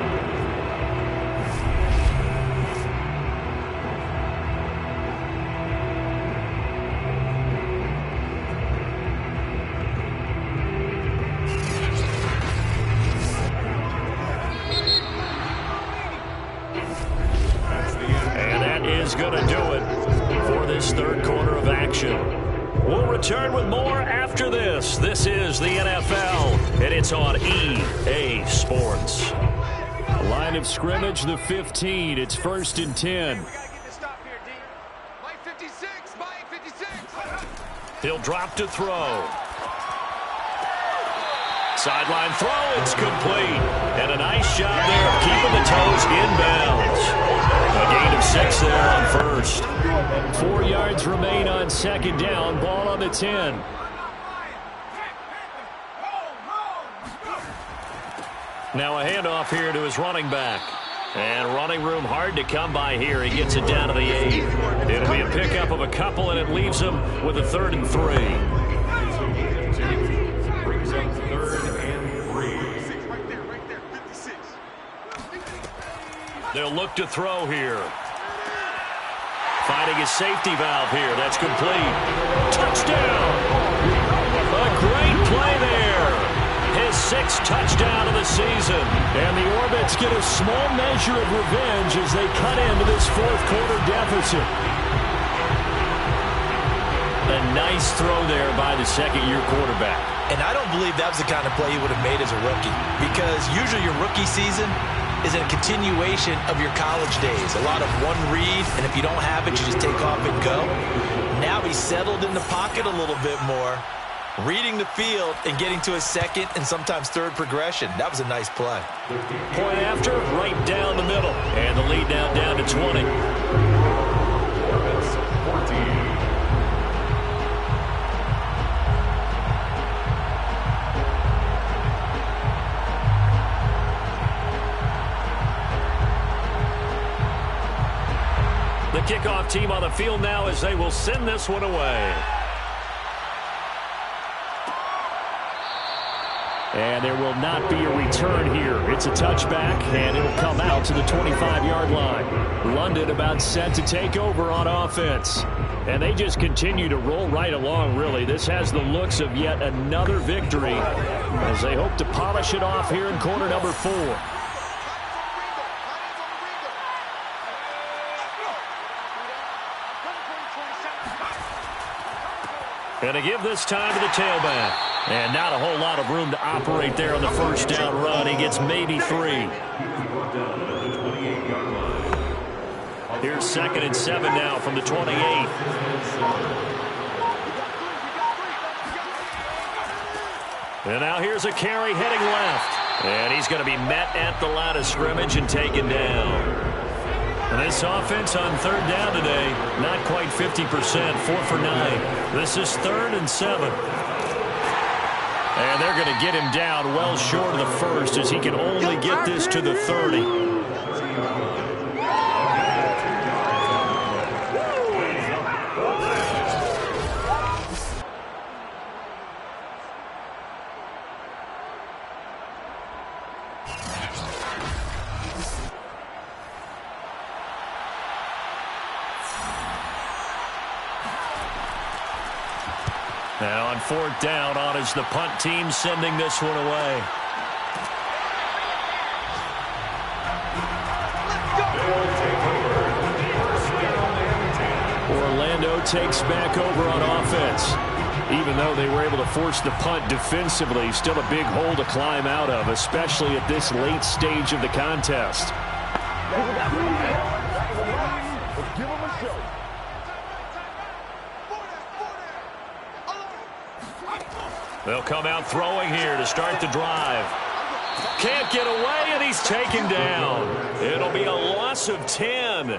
Is going to do it for this third quarter of action. We'll return with more after this. This is the NFL, and it's on EA Sports. Line of scrimmage, the 15. It's 1st and 10. He'll drop to throw. Sideline throw, it's complete. And a nice job there of keeping the toes inbounds. A gain of 6 there on first. 4 yards remain on 2nd down. Ball on the 10. Now a handoff here to his running back. And running room hard to come by here. He gets it down to the 8. It'll be a pickup of a couple, and it leaves him with a 3rd and 3. They'll look to throw here. Finding his safety valve here. That's complete. Touchdown! A great play there. His 6th touchdown of the season. And the Orbits get a small measure of revenge as they cut into this 4th quarter deficit. A nice throw there by the 2nd-year quarterback. And I don't believe that was the kind of play he would have made as a rookie, because usually your rookie season is a continuation of your college days. A lot of one read, and if you don't have it, you just take off and go. Now he's settled in the pocket a little bit more, reading the field and getting to his 2nd and sometimes 3rd progression. That was a nice play. Point after, right down the middle. And the lead now down to 20. Orbits 14. The kickoff team on the field now as they will send this one away. And there will not be a return here. It's a touchback, and it'll come out to the 25-yard line. London about set to take over on offense. And they just continue to roll right along, really. This has the looks of yet another victory as they hope to polish it off here in quarter number 4. And to give this time to the tailback. And not a whole lot of room to operate there on the first down run. He gets maybe 3. Here's 2nd and 7 now from the 28. And now here's a carry heading left. And he's going to be met at the line of scrimmage and taken down. And this offense on 3rd down today, not quite 50%, 4 for 9. This is 3rd and 7. And they're going to get him down well short of the 1st as he can only get this to the 30. Now on 4th down, on is the punt team sending this one away. Orlando takes back over on offense. Even though they were able to force the punt defensively, still a big hole to climb out of, especially at this late stage of the contest. They'll come out throwing here to start the drive. Can't get away, and he's taken down. It'll be a loss of 10.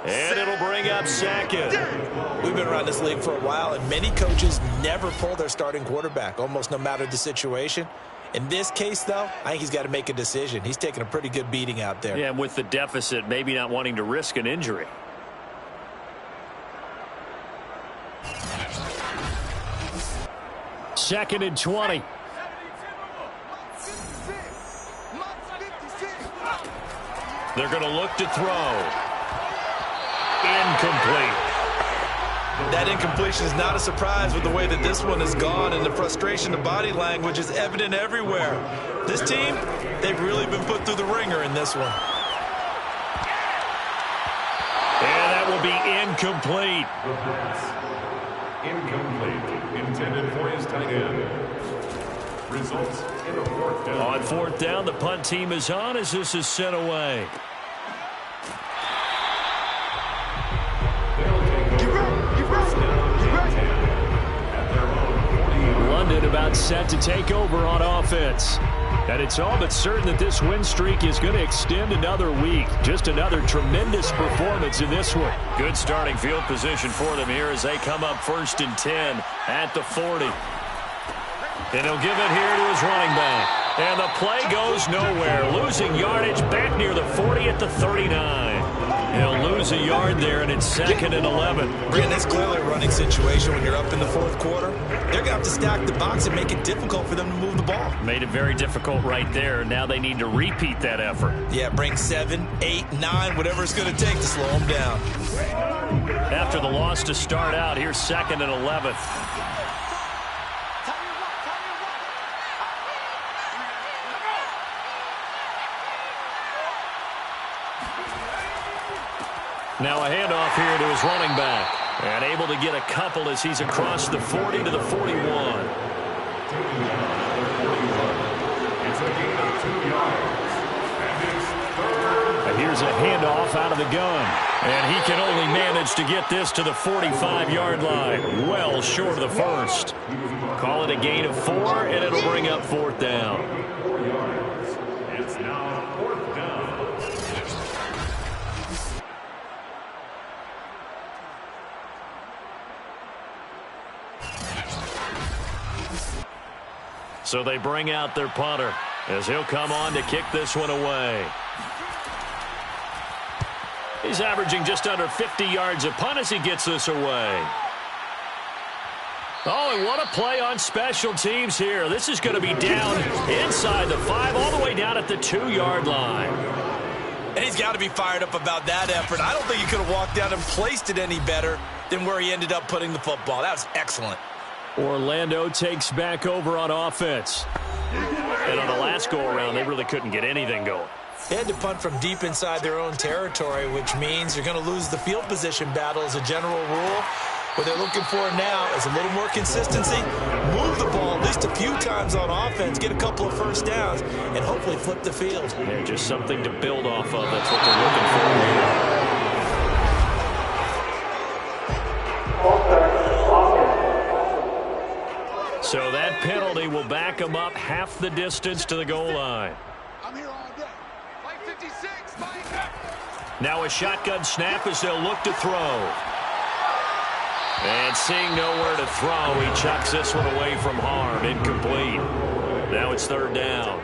And it'll bring up second. We've been around this league for a while, and many coaches never pull their starting quarterback, almost no matter the situation. In this case, though, I think he's got to make a decision. He's taking a pretty good beating out there. Yeah, and with the deficit, maybe not wanting to risk an injury. Second and 20. They're going to look to throw. Incomplete. That incompletion is not a surprise with the way that this one has gone, and the frustration, the body language is evident everywhere. This team, they've really been put through the ringer in this one. And that will be incomplete. The pass. Incomplete. Intended for his tight end. Results in a fourth down. On fourth down, the punt team is on as this is sent away. London about set to take over on offense. And it's all but certain that this win streak is going to extend another week. Just another tremendous performance in this one. Good starting field position for them here as they come up 1st and 10 at the 40. And he'll give it here to his running back. And the play goes nowhere. Losing yardage back near the 40 at the 39. He'll lose a yard there, and it's 2nd and 11. Brandon, it's clearly a running situation when you're up in the fourth quarter. They're going to have to stack the box and make it difficult for them to move the ball. Made it very difficult right there. Now they need to repeat that effort. Yeah, bring 7, 8, 9, whatever it's going to take to slow them down. After the loss to start out, here's 2nd and 11. Now a handoff here to his running back. And able to get a couple as he's across the 40 to the 41. It's a gain of 2 yards. And it's third. And here's a handoff out of the gun. And he can only manage to get this to the 45-yard line. Well short of the first. Call it a gain of 4, and it'll bring up 4th down. 4 yards. It's now 4th down. So they bring out their punter as he'll come on to kick this one away. He's averaging just under 50 yards a punt as he gets this away. Oh, and what a play on special teams here. This is going to be down inside the 5, all the way down at the 2-yard line. And he's got to be fired up about that effort. I don't think he could have walked down and placed it any better than where he ended up putting the football. That was excellent. Orlando takes back over on offense. And on the last go-around, they really couldn't get anything going. They had to punt from deep inside their own territory, which means you're going to lose the field position battle as a general rule. What they're looking for now is a little more consistency, move the ball at least a few times on offense, get a couple of first downs, and hopefully flip the field. Yeah, just something to build off of. That's what they're looking for here. So that penalty will back them up half the distance to the goal line. I'm here all day. Like 56, Mike. Now a shotgun snap as they'll look to throw. And seeing nowhere to throw, he chucks this one away from harm. Incomplete. Now it's 3rd down.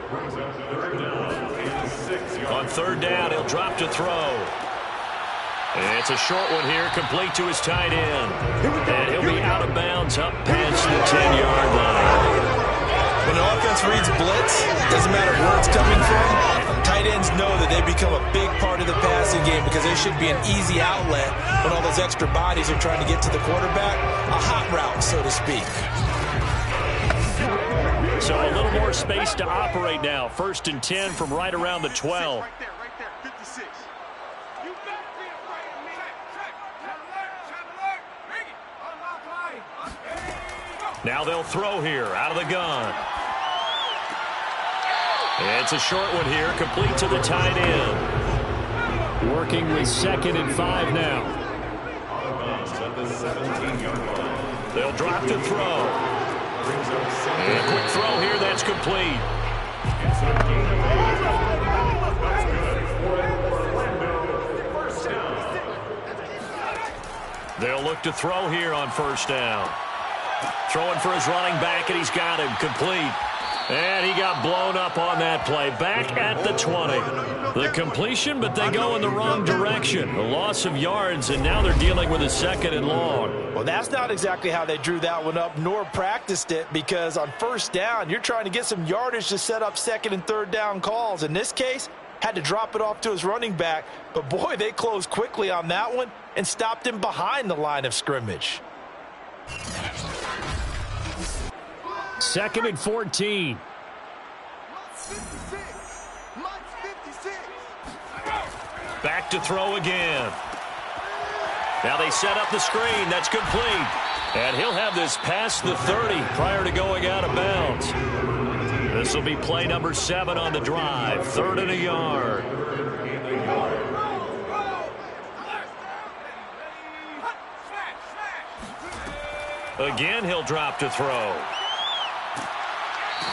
On 3rd down, he'll drop to throw. And it's a short one here, complete to his tight end. And he'll be out of bounds up past the 10-yard line. When the offense reads blitz, doesn't matter where it's coming from, tight ends know that they become a big part of the passing game because there should be an easy outlet when all those extra bodies are trying to get to the quarterback. A hot route, so to speak. So a little more space to operate now. 1st and 10 from right around the 12. Right there, 56. You better be afraid of me. Check. Now they'll throw here out of the gun. It's a short one here, complete to the tight end. Working with 2nd and 5 now. They'll drop to throw. And a quick throw here, that's complete. They'll look to throw here on 1st down. Throwing for his running back, and he's got him complete. And he got blown up on that play. Back at the 20. The completion, but they go in the wrong direction. A loss of yards, and now they're dealing with a 2nd and long. Well, that's not exactly how they drew that one up, nor practiced it, because on 1st down, you're trying to get some yardage to set up 2nd and 3rd down calls. In this case, had to drop it off to his running back. But, boy, they closed quickly on that one and stopped him behind the line of scrimmage. 2nd and 14. Back to throw again. Now they set up the screen. That's complete. And he'll have this past the 30 prior to going out of bounds. This will be play number 7 on the drive. 3rd and a yard. Again, he'll drop to throw.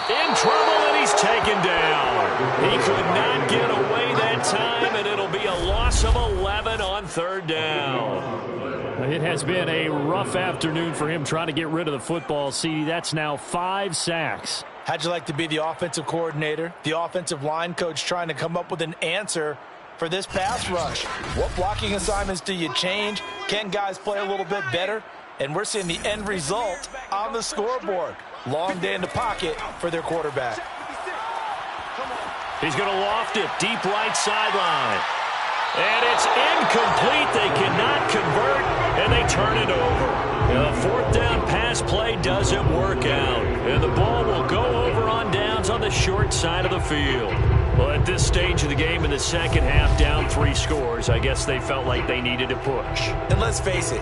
In trouble, and he's taken down. He could not get away that time, and it'll be a loss of 11 on 3rd down. It has been a rough afternoon for him trying to get rid of the football. See, that's now 5 sacks. How'd you like to be the offensive coordinator, the offensive line coach trying to come up with an answer for this pass rush? What blocking assignments do you change? Can guys play a little bit better? And we're seeing the end result on the scoreboard. Long day in the pocket for their quarterback. He's going to loft it deep right sideline. And it's incomplete. They cannot convert, and they turn it over. The 4th down pass play doesn't work out. And the ball will go over on downs on the short side of the field. Well, at this stage of the game in the 2nd half, down 3 scores, I guess they felt like they needed to push. And let's face it,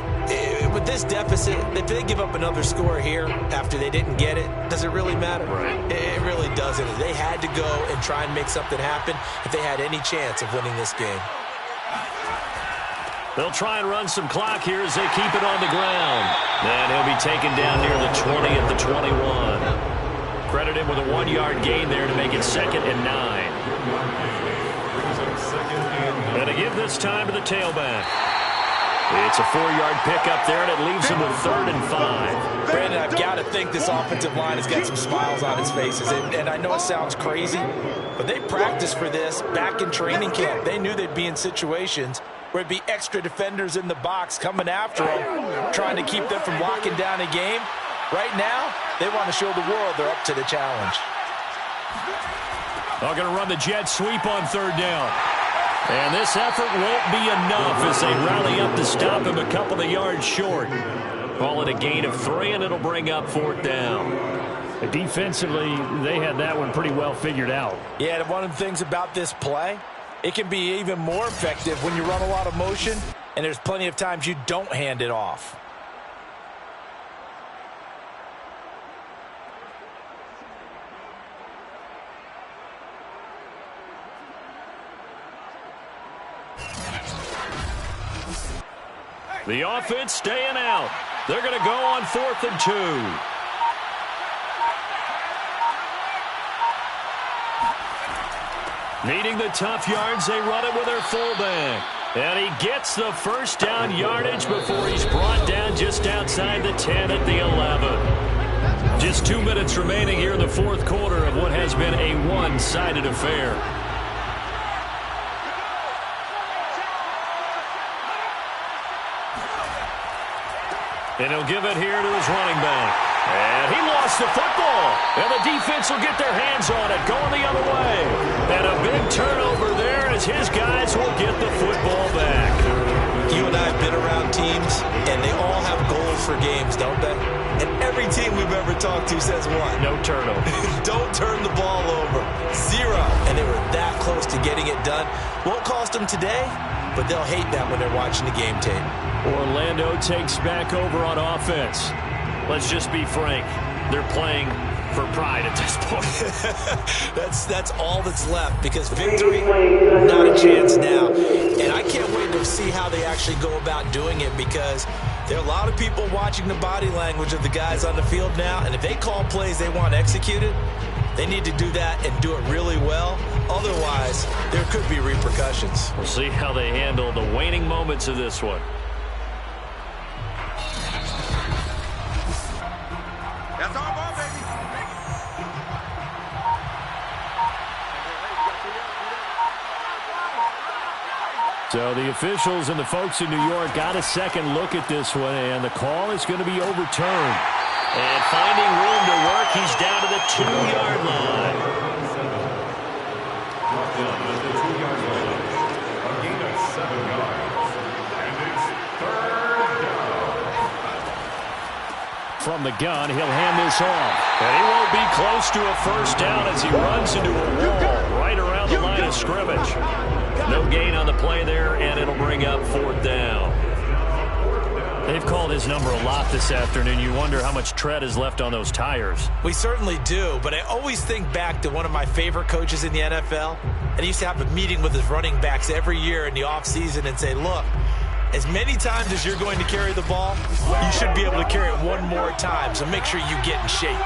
with this deficit, if they give up another score here after they didn't get it, does it really matter? Right. It really doesn't. They had to go and try and make something happen if they had any chance of winning this game. They'll try and run some clock here as they keep it on the ground. And he'll be taken down near the 20 at the 21. Credit him with a 1-yard gain there to make it 2nd and 9. And to give this time to the tailback. It's a 4-yard pickup there, and it leaves him with 3rd and 5. Brandon, I've got to think this offensive line has got some smiles on its faces. And I know it sounds crazy, but they practiced for this back in training camp. They knew they'd be in situations where it'd be extra defenders in the box coming after them, trying to keep them from locking down a game. Right now, they want to show the world they're up to the challenge. They're going to run the jet sweep on 3rd down. And this effort won't be enough as they rally up to stop him a couple of yards short. Call it a gain of 3, and it'll bring up 4th down. Defensively, they had that one pretty well figured out. Yeah, and one of the things about this play, it can be even more effective when you run a lot of motion, and there's plenty of times you don't hand it off. The offense staying out. They're going to go on 4th and 2. Needing the tough yards, they run it with their fullback. And he gets the 1st down yardage before he's brought down just outside the 10 at the 11. Just 2 minutes remaining here in the 4th quarter of what has been a one-sided affair. And he'll give it here to his running back. And he lost the football. And the defense will get their hands on it, going the other way. And a big turnover there as his guys will get the football back. You and I have been around teams, and they all have goals for games, don't they? And every team we've ever talked to says what? No turnover. Don't turn the ball over. 0. And they were that close to getting it done. Won't cost them today, but they'll hate that when they're watching the game tape. Orlando takes back over on offense. let's just be frank, they're playing for pride at this point. That's all that's left, because victory, not a chance now. And I can't wait to see how they actually go about doing it, because there are a lot of people watching the body language of the guys on the field now, and if they call plays they want executed, they need to do that and do it really well. Otherwise, there could be repercussions. We'll see how they handle the waning moments of this one. That's our ball, baby. So the officials and the folks in New York got a second look at this one, and the call is going to be overturned. And finding room to work, he's down to the 2-yard line. Brought down at the 2-yard line. A gain of 7 yards. And it's 3rd down. From the gun, he'll hand this off. And he won't be close to a first down as he runs into a wall right around the line of scrimmage. No gain on the play there, and it'll bring up 4th down. They've called his number a lot this afternoon. You wonder how much tread is left on those tires. We certainly do, but I always think back to one of my favorite coaches in the NFL, and he used to have a meeting with his running backs every year in the offseason and say, look, as many times as you're going to carry the ball, you should be able to carry it one more time, so make sure you get in shape.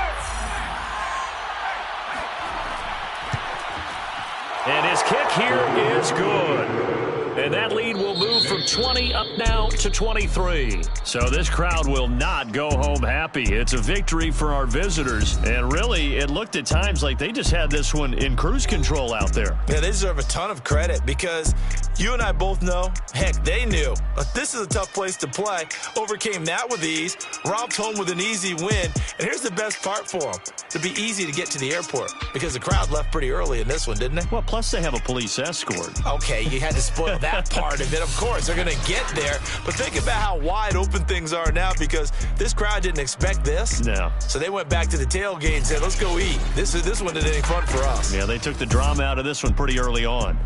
And his kick here is good. And that lead will move from 20 up now to 23. So this crowd will not go home happy. It's a victory for our visitors. And really, it looked at times like they just had this one in cruise control out there. Yeah, they deserve a ton of credit, because you and I both know, heck, they knew. But this is a tough place to play. Overcame that with ease, romped home with an easy win. And here's the best part for them. It'd be easy to get to the airport, because the crowd left pretty early in this one, didn't they? Well, plus they have a police escort. Okay, you had to spoil that part of it. Of course, they're going to get there. But think about how wide open things are now, because this crowd didn't expect this. No. So they went back to the tailgate and said, let's go eat. This one isn't any fun for us. Yeah, they took the drama out of this one pretty early on.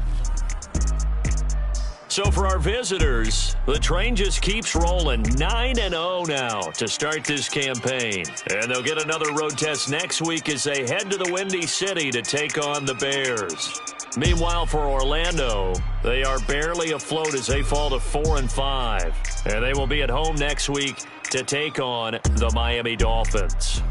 So for our visitors, the train just keeps rolling. 9-0 now to start this campaign. And they'll get another road test next week as they head to the Windy City to take on the Bears. Meanwhile, for Orlando, they are barely afloat as they fall to 4-5. And they will be at home next week to take on the Miami Dolphins.